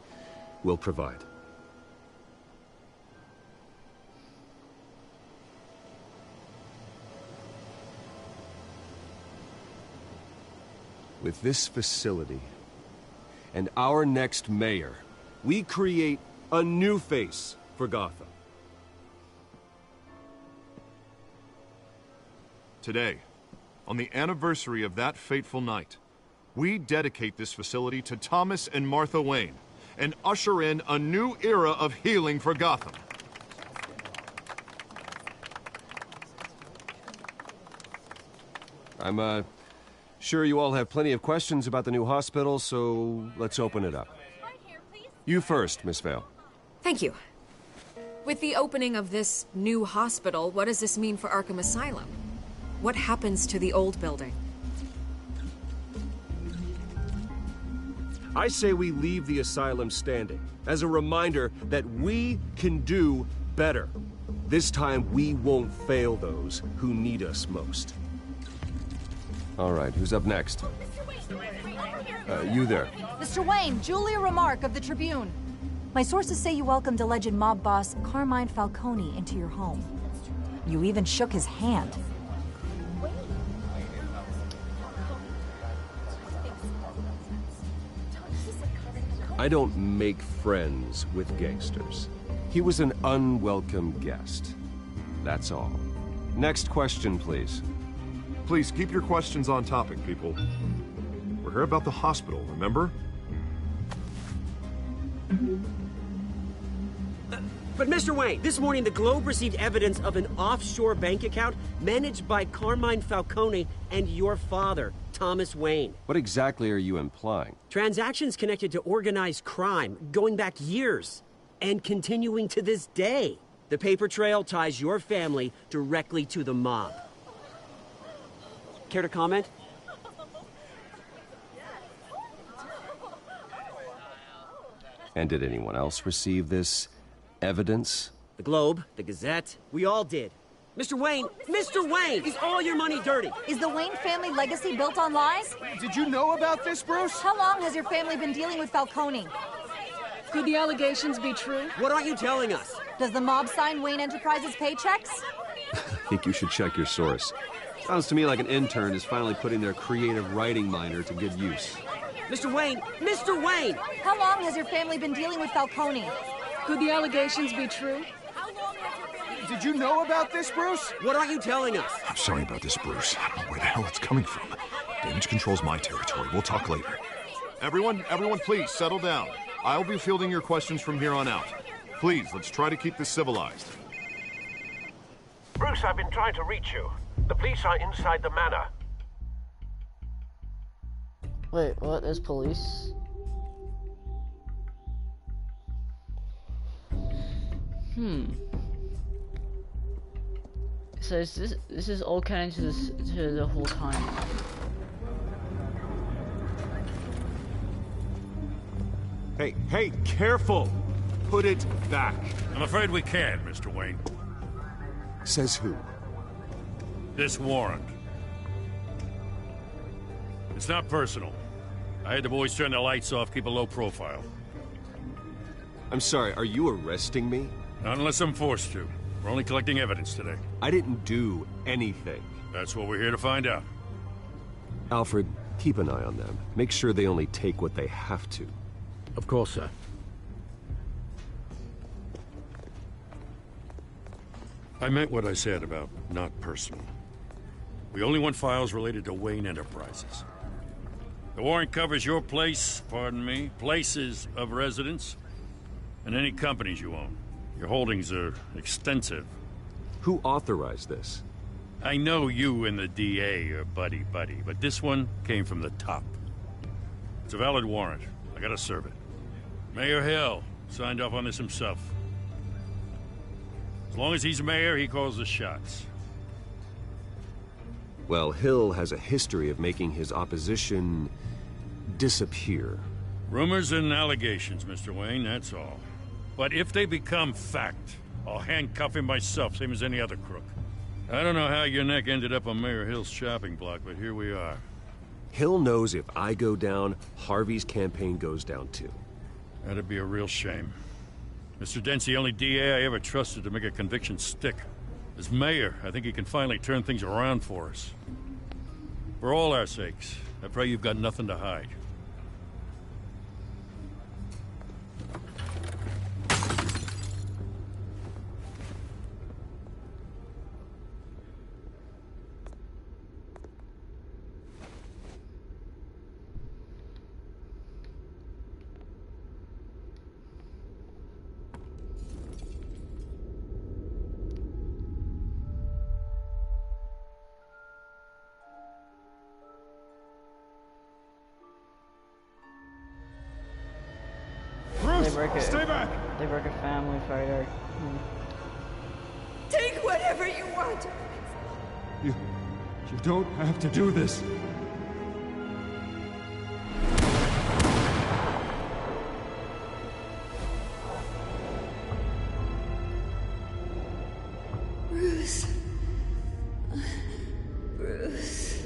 will provide. With this facility and our next mayor, we create a new face for Gotham. Today, on the anniversary of that fateful night, we dedicate this facility to Thomas and Martha Wayne and usher in a new era of healing for Gotham. I'm sure you all have plenty of questions about the new hospital, so let's open it up. You first, Miss Vale. Thank you. With the opening of this new hospital, what does this mean for Arkham Asylum? What happens to the old building? I say we leave the asylum standing as a reminder that we can do better. This time, we won't fail those who need us most. All right, who's up next? You there. Mr. Wayne, Julia Remark of the Tribune. My sources say you welcomed alleged mob boss Carmine Falcone into your home. You even shook his hand. I don't make friends with gangsters. He was an unwelcome guest. That's all. Next question, please. Please keep your questions on topic, people. We're here about the hospital, remember? But Mr. Wayne, this morning the Globe received evidence of an offshore bank account managed by Carmine Falcone and your father, Thomas Wayne. What exactly are you implying? Transactions connected to organized crime, going back years, and continuing to this day. The paper trail ties your family directly to the mob. Care to comment? And did anyone else receive this evidence? The Globe, the Gazette, we all did. Mr. Wayne, is all your money dirty? Is the Wayne family legacy built on lies? Did you know about this, Bruce? How long has your family been dealing with Falcone? Could the allegations be true? What aren't you telling us? Does the mob sign Wayne Enterprises paychecks? I think you should check your source. Sounds to me like an intern is finally putting their creative writing minor to good use. Mr. Wayne! How long has your family been dealing with Falcone? Could the allegations be true? Did you know about this, Bruce? What aren't you telling us? I'm sorry about this, Bruce. I don't know where the hell it's coming from. Damage control's my territory. We'll talk later. Everyone, please, settle down. I'll be fielding your questions from here on out. Please, let's try to keep this civilized. Bruce, I've been trying to reach you. The police are inside the manor. Wait, what? There's police? So is this is all canon to the whole time? Hey, careful! Put it back. I'm afraid we can't, Mr. Wayne. Says who? This warrant. It's not personal. I had the boys turn the lights off, keep a low profile. I'm sorry, are you arresting me? Not unless I'm forced to. We're only collecting evidence today. I didn't do anything. That's what we're here to find out. Alfred, keep an eye on them. Make sure they only take what they have to. Of course, sir. I meant what I said about not personal. We only want files related to Wayne Enterprises. The warrant covers your places of residence, and any companies you own. Your holdings are extensive. Who authorized this? I know you and the DA are buddy-buddy, but this one came from the top. It's a valid warrant. I gotta serve it. Mayor Hill signed off on this himself. As long as he's mayor, he calls the shots. Well, Hill has a history of making his opposition disappear. Rumors and allegations, Mr. Wayne, that's all. But if they become fact, I'll handcuff him myself, same as any other crook. I don't know how your neck ended up on Mayor Hill's shopping block, but here we are. Hill knows if I go down, Harvey's campaign goes down too. That'd be a real shame. Mr. Dent's the only DA I ever trusted to make a conviction stick. As mayor, I think he can finally turn things around for us. For all our sakes, I pray you've got nothing to hide. Stay back! They broke a family photo. Take whatever you want. You don't have to do this. Bruce. Bruce.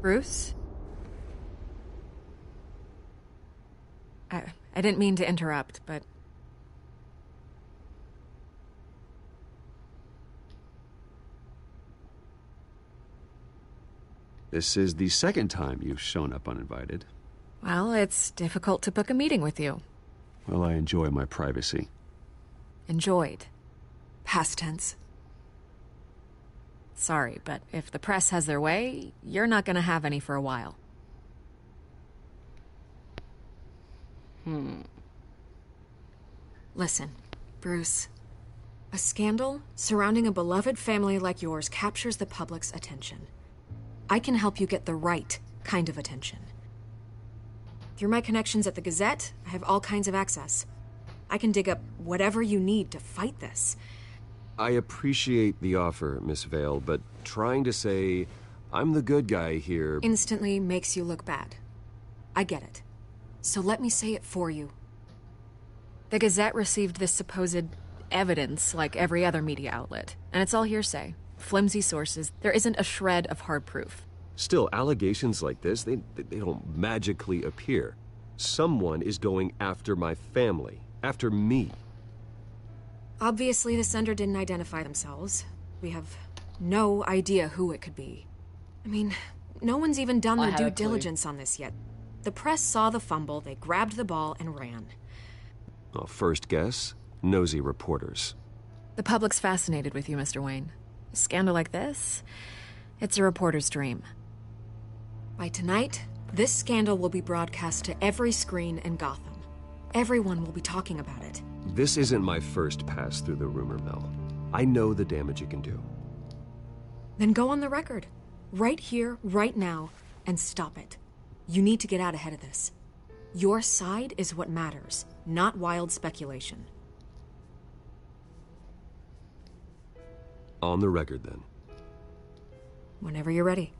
Bruce? I didn't mean to interrupt, but... This is the second time you've shown up uninvited. Well, it's difficult to book a meeting with you. Well, I enjoy my privacy. Enjoyed. Past tense. Sorry, but if the press has their way, you're not gonna have any for a while. Listen, Bruce. A scandal surrounding a beloved family like yours captures the public's attention. I can help you get the right kind of attention. Through my connections at the Gazette, I have all kinds of access. I can dig up whatever you need to fight this. I appreciate the offer, Miss Vale, but trying to say I'm the good guy here Instantly makes you look bad. I get it. So let me say it for you. The Gazette received this supposed evidence like every other media outlet, and it's all hearsay. Flimsy sources. There isn't a shred of hard proof. Still, allegations like this, they don't magically appear. Someone is going after my family, after me. Obviously, the sender didn't identify themselves. We have no idea who it could be. I mean, no one's even done their due diligence on this yet. The press saw the fumble, they grabbed the ball and ran. Well, first guess, nosy reporters. The public's fascinated with you, Mr. Wayne. A scandal like this, it's a reporter's dream. By tonight, this scandal will be broadcast to every screen in Gotham. Everyone will be talking about it. This isn't my first pass through the rumor mill. I know the damage you can do. Then go on the record. Right here, right now, and stop it. You need to get out ahead of this. Your side is what matters, not wild speculation. On the record, then. Whenever you're ready.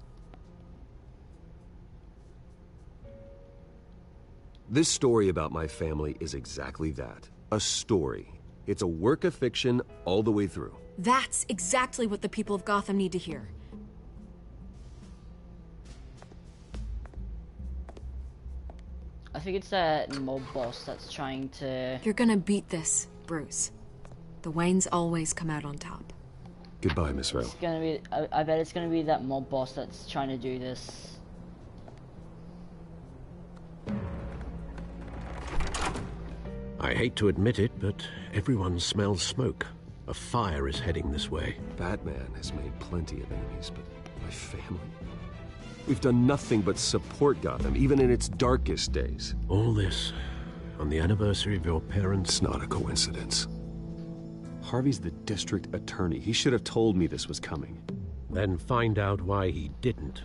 This story about my family is exactly that. A story. It's a work of fiction all the way through. That's exactly what the people of Gotham need to hear. I think it's that mob boss that's trying to... You're gonna beat this, Bruce. The Waynes always come out on top. Goodbye, Miss Vale. It's gonna be... I bet it's gonna be that mob boss that's trying to do this. I hate to admit it, but everyone smells smoke. A fire is heading this way. Batman has made plenty of enemies, but my family? We've done nothing but support Gotham, even in its darkest days. All this on the anniversary of your parents'... It's not a coincidence. Harvey's the district attorney. He should have told me this was coming. Then find out why he didn't.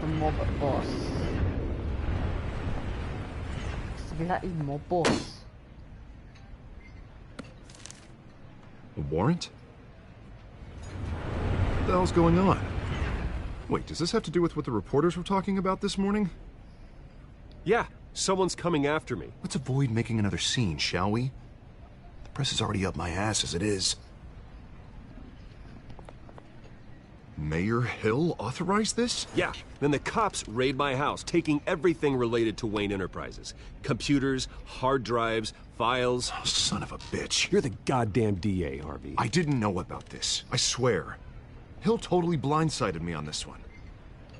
The mob boss. Sbirati mob boss. A warrant? What the hell's going on? Wait, does this have to do with what the reporters were talking about this morning? Yeah, someone's coming after me. Let's avoid making another scene, shall we? The press is already up my ass as it is. Mayor Hill authorized this? Yeah, then the cops raid my house, taking everything related to Wayne Enterprises. Computers, hard drives, files. Oh, son of a bitch. You're the goddamn DA, Harvey. I didn't know about this. I swear. Hill totally blindsided me on this one.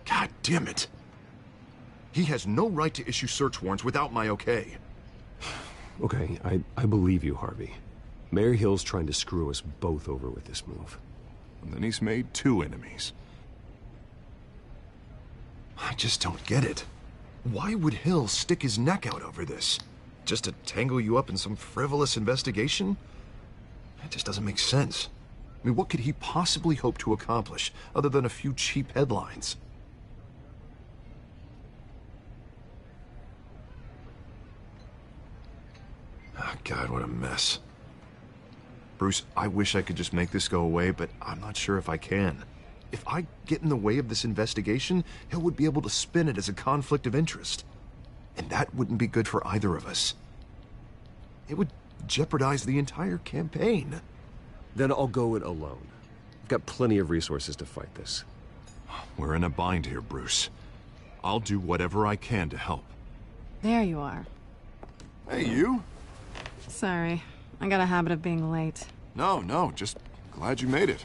God damn it. He has no right to issue search warrants without my okay. Okay, I believe you, Harvey. Mayor Hill's trying to screw us both over with this move. And then he's made 2 enemies. I just don't get it. Why would Hill stick his neck out over this? Just to tangle you up in some frivolous investigation? That just doesn't make sense. I mean, what could he possibly hope to accomplish other than a few cheap headlines? Oh, God, what a mess. Bruce, I wish I could just make this go away, but I'm not sure if I can. If I get in the way of this investigation, Hill would be able to spin it as a conflict of interest. And that wouldn't be good for either of us. It would jeopardize the entire campaign. Then I'll go it alone. I've got plenty of resources to fight this. We're in a bind here, Bruce. I'll do whatever I can to help. There you are. Hey, you? Sorry. I got a habit of being late. No, just glad you made it.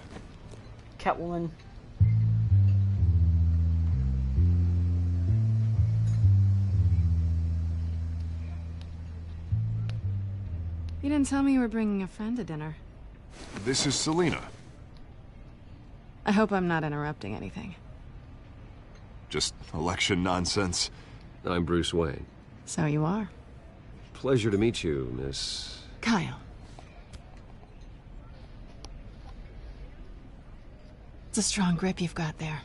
You didn't tell me you were bringing a friend to dinner. This is Selina. I hope I'm not interrupting anything. Just election nonsense. I'm Bruce Wayne. So you are. Pleasure to meet you, Miss... Kyle. It's a strong grip you've got there.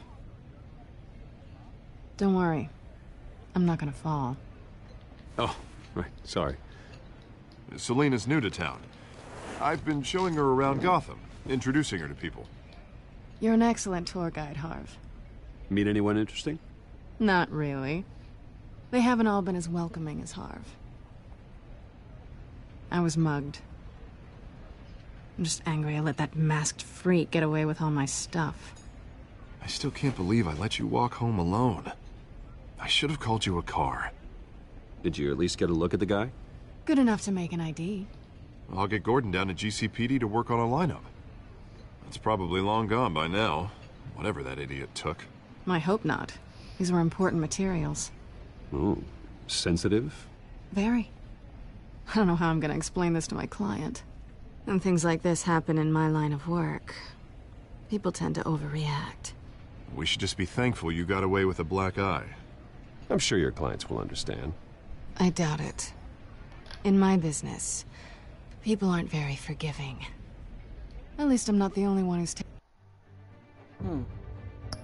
Don't worry. I'm not gonna fall. Oh, right. Sorry. Selina's new to town. I've been showing her around Gotham, introducing her to people. You're an excellent tour guide, Harv. Meet anyone interesting? Not really. They haven't all been as welcoming as Harv. I was mugged. I'm just angry I let that masked freak get away with all my stuff. I still can't believe I let you walk home alone. I should have called you a car. Did you at least get a look at the guy? Good enough to make an ID. I'll get Gordon down to GCPD to work on a lineup. It's probably long gone by now, whatever that idiot took. I hope not. These were important materials. Ooh, sensitive? Very. I don't know how I'm gonna explain this to my client. When things like this happen in my line of work, people tend to overreact. We should just be thankful you got away with a black eye. I'm sure your clients will understand. I doubt it. In my business, people aren't very forgiving. At least I'm not the only one who's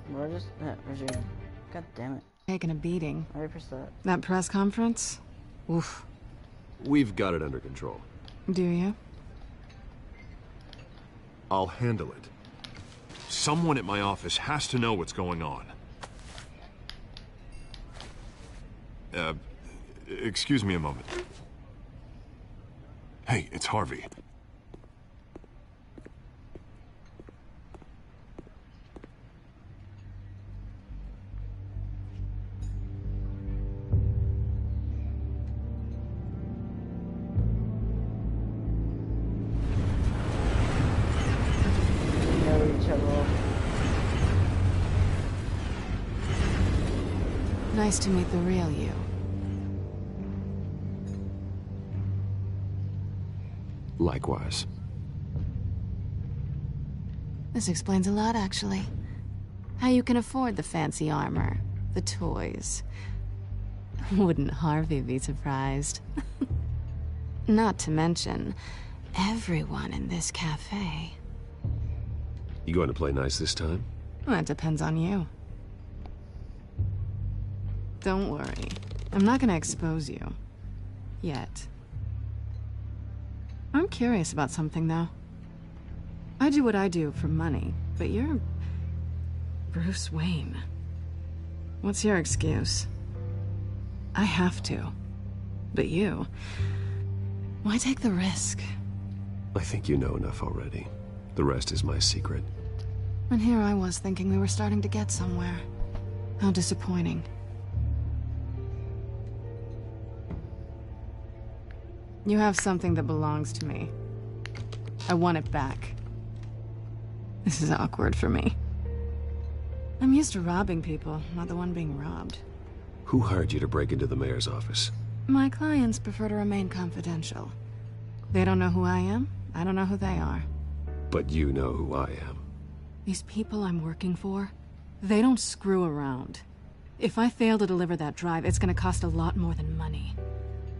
Resume. God damn it. Taking a beating. I pressed that. That press conference? Oof. We've got it under control. Do you? I'll handle it. Someone at my office has to know what's going on. Excuse me a moment. Hey, it's Harvey. Nice to meet the real you. Likewise. This explains a lot, actually. How you can afford the fancy armor, the toys. Wouldn't Harvey be surprised? Not to mention, everyone in this cafe. You going to play nice this time? Well, that depends on you. Don't worry. I'm not gonna expose you. Yet. I'm curious about something, though. I do what I do for money, but you're... Bruce Wayne. What's your excuse? I have to. But you... Why take the risk? I think you know enough already. The rest is my secret. And here I was thinking we were starting to get somewhere. How disappointing. You have something that belongs to me. I want it back. This is awkward for me. I'm used to robbing people, not the one being robbed. Who hired you to break into the mayor's office? My clients prefer to remain confidential. They don't know who I am, I don't know who they are. But you know who I am. These people I'm working for, they don't screw around. If I fail to deliver that drive, it's gonna cost a lot more than money.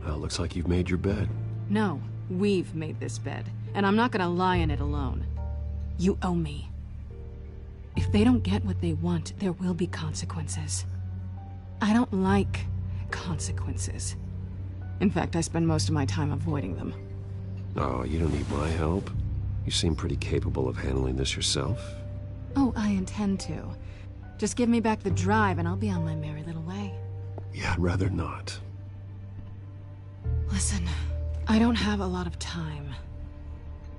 Well, looks like you've made your bed. No, we've made this bed, and I'm not gonna lie in it alone. You owe me. If they don't get what they want, there will be consequences. I don't like consequences. In fact, I spend most of my time avoiding them. Oh, you don't need my help. You seem pretty capable of handling this yourself. Oh, I intend to. Just give me back the drive and I'll be on my merry little way. Yeah, I'd rather not. Listen, I don't have a lot of time.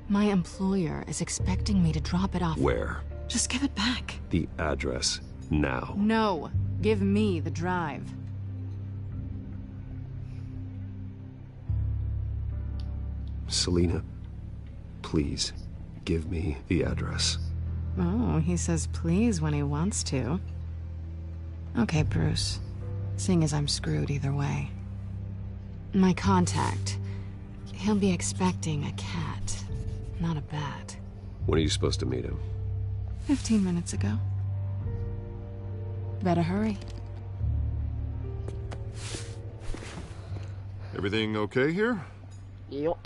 My employer is expecting me to drop it off. Where? Just give it back. The address, now. No, give me the drive. Selina, please, give me the address. Oh, he says please when he wants to. Okay, Bruce. Seeing as I'm screwed either way. My contact. He'll be expecting a cat, not a bat. When are you supposed to meet him? 15 minutes ago. Better hurry. Everything okay here? Yep.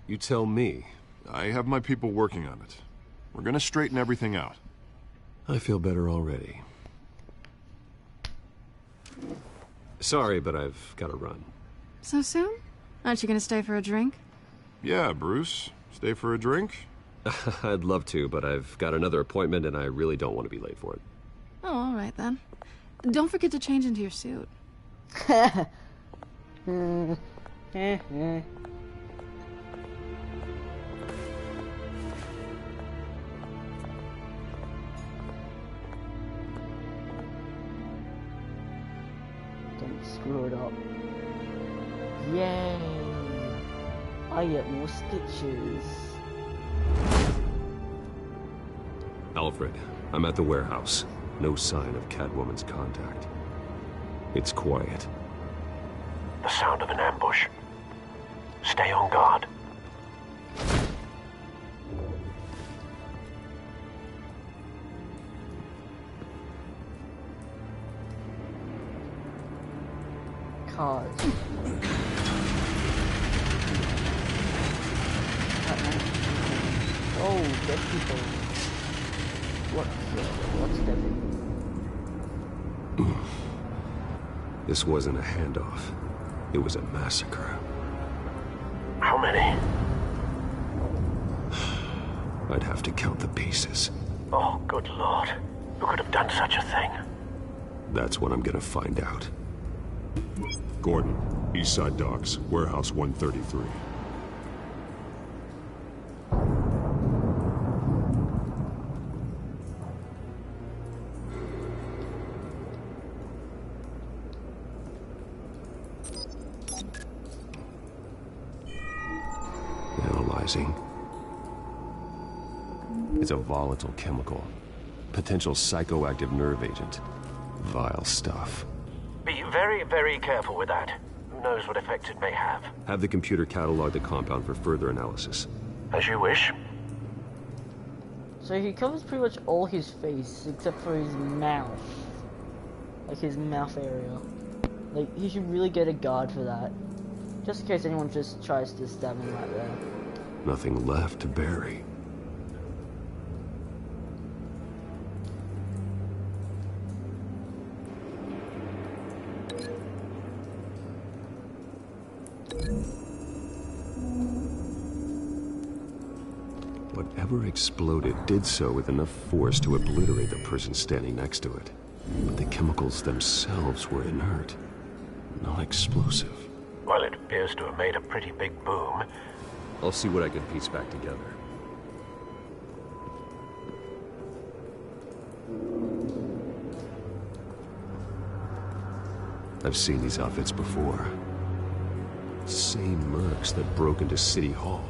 You tell me. I have my people working on it. We're gonna straighten everything out. I feel better already. Sorry, but I've got to run. So soon? Aren't you gonna stay for a drink? Yeah, Bruce. Stay for a drink? I'd love to, but I've got another appointment and I really don't want to be late for it. Oh, all right then. Don't forget to change into your suit. Don't screw it up. Yay! I get more stitches. Alfred, I'm at the warehouse. No sign of Catwoman's contact. It's quiet. The sound of an ambush. Stay on guard. Cars. Oh, dead people. What's dead? This wasn't a handoff. It was a massacre. How many? I'd have to count the pieces. Oh, good lord. Who could have done such a thing? That's what I'm gonna find out. Gordon, Eastside Docks, Warehouse 133. Analyzing. It's a volatile chemical. Potential psychoactive nerve agent. Vile stuff. Be very, very careful with that. Who knows what effects it may have. Have the computer catalog the compound for further analysis. As you wish. So he covers pretty much all his face except for his mouth. Like his mouth area. Like, he should really get a guard for that. Just in case anyone just tries to stab him right there. Nothing left to bury. Whatever exploded did so with enough force to obliterate the person standing next to it. But the chemicals themselves were inert, not explosive. Well, it appears to have made a pretty big boom. I'll see what I can piece back together. I've seen these outfits before. Same mercs that broke into City Hall.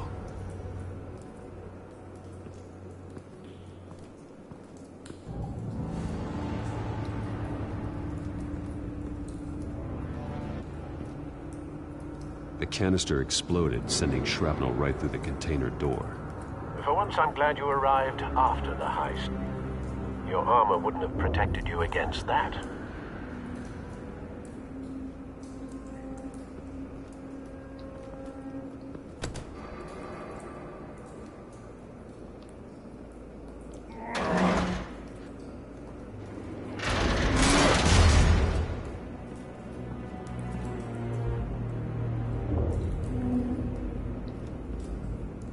The canister exploded, sending shrapnel right through the container door. For once, I'm glad you arrived after the heist. Your armor wouldn't have protected you against that.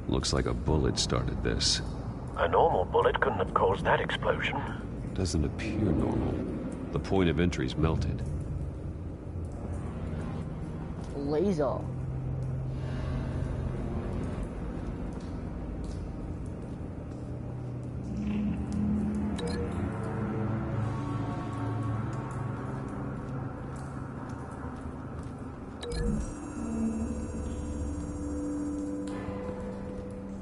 Looks like a bullet started this. A normal bullet couldn't have caused that explosion. Doesn't appear normal. The point of entry's melted. Laser.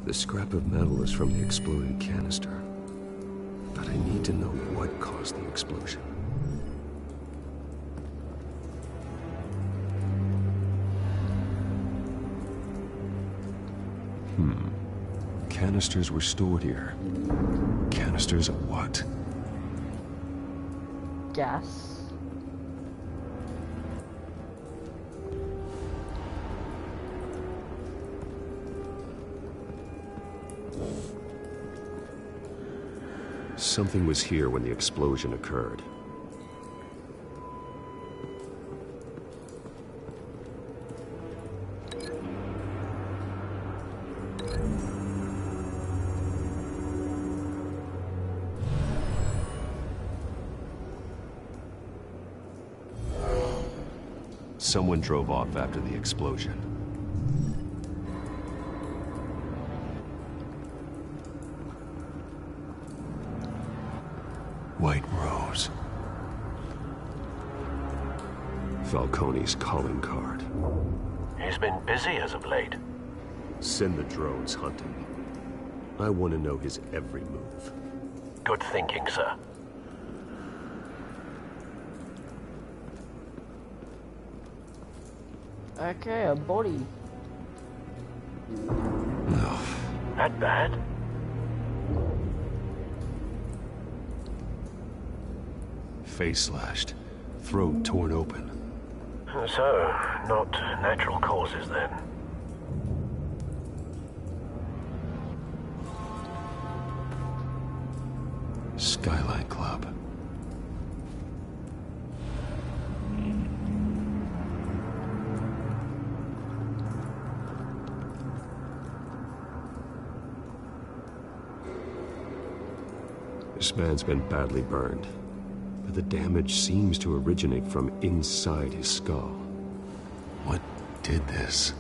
The scrap of metal is from the exploded canister. But I need to know what caused the explosion. Canisters were stored here. Canisters of what? Gas. Something was here when the explosion occurred. Someone drove off after the explosion. White Rose. Falcone's calling card. He's been busy as of late. Send the drones hunting. I want to know his every move. Good thinking, sir. Okay, a body. No. That bad? Face slashed. Throat torn open. So, not natural causes then. Skyline Club. This man's been badly burned, but the damage seems to originate from inside his skull. What did this?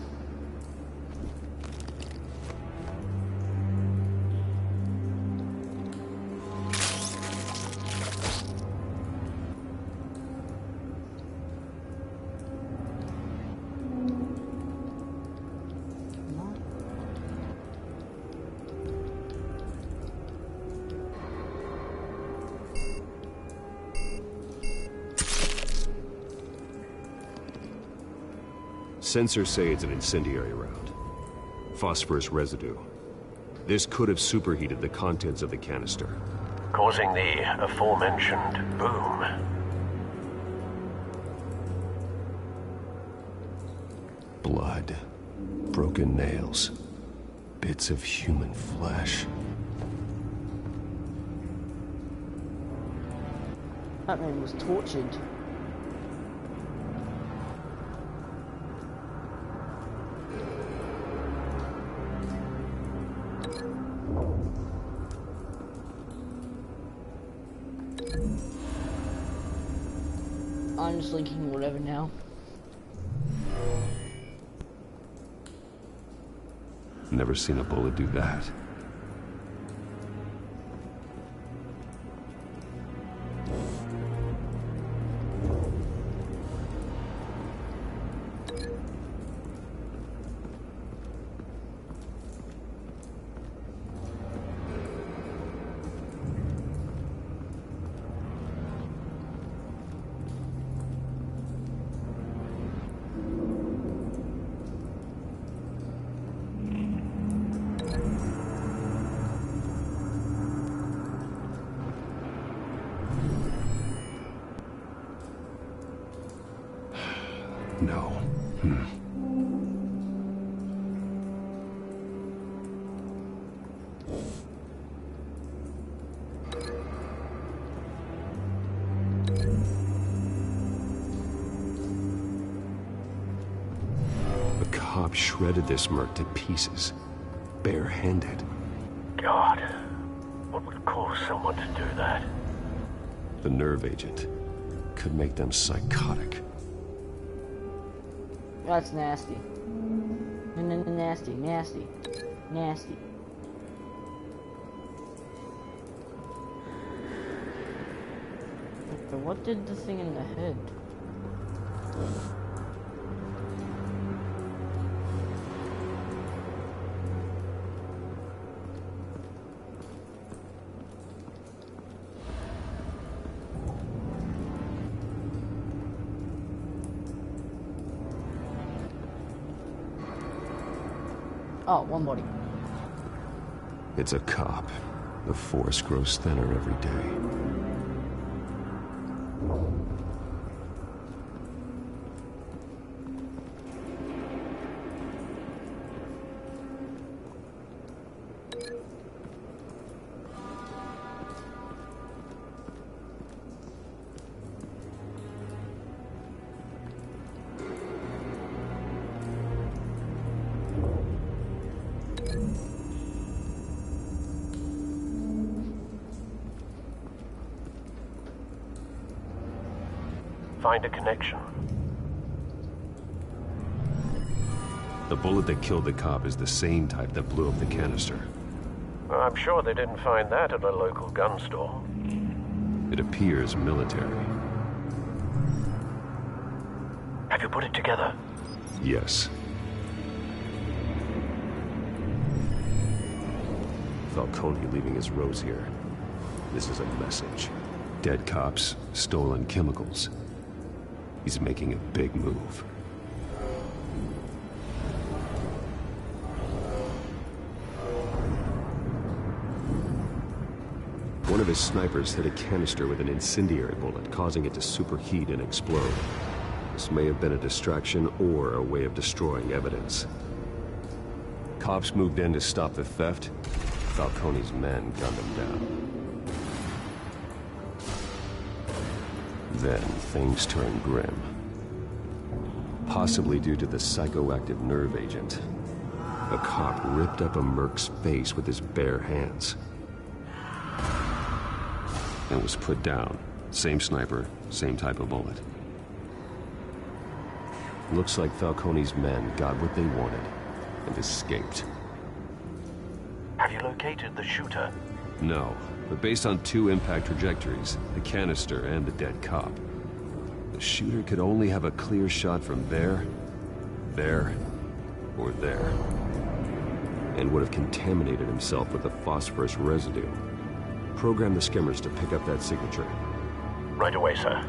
Sensors say it's an incendiary round. Phosphorus residue. This could have superheated the contents of the canister, causing the aforementioned boom. Blood. Broken nails. Bits of human flesh. That man was tortured. I'm just linking whatever now. Never seen a bullet do that. No. The cop shredded this merc to pieces, barehanded. God, what would cause someone to do that? The nerve agent could make them psychotic. That's nasty. Nasty, nasty, nasty. But what did the thing in the head? Oh, one body. It's a cop. The force grows thinner every day. Find a connection. The bullet that killed the cop is the same type that blew up the canister. Well, I'm sure they didn't find that at a local gun store. It appears military. Have you put it together? Yes. Falcone leaving his rose here. This is a message. Dead cops, stolen chemicals. He's making a big move. One of his snipers hit a canister with an incendiary bullet, causing it to superheat and explode. This may have been a distraction or a way of destroying evidence. Cops moved in to stop the theft. Falcone's men gunned him down. Then things turned grim. Possibly due to the psychoactive nerve agent. A cop ripped up a merc's face with his bare hands. And was put down. Same sniper, same type of bullet. Looks like Falcone's men got what they wanted and escaped. Have you located the shooter? No, but based on two impact trajectories, the canister and the dead cop, the shooter could only have a clear shot from there, or there, and would have contaminated himself with the phosphorus residue. Program the skimmers to pick up that signature. Right away, sir.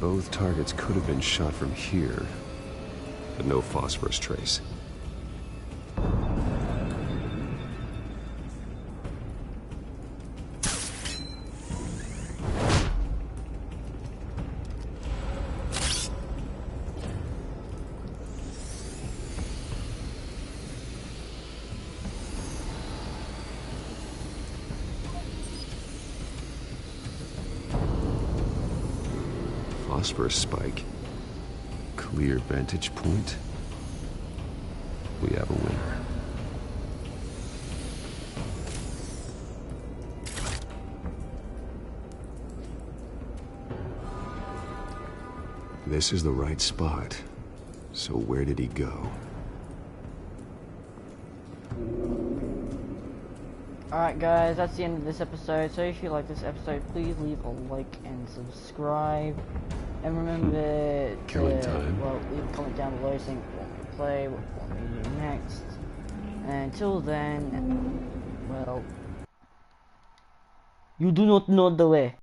Both targets could have been shot from here, but no phosphorus trace. Phosphorus spike. Clear vantage point. We have a winner. This is the right spot. So where did he go? Alright guys, that's the end of this episode. So if you like this episode, please leave a like and subscribe. And remember to, leave a comment down below saying what you want me to play, what you want me to do next. And until then, well, you do not know the way.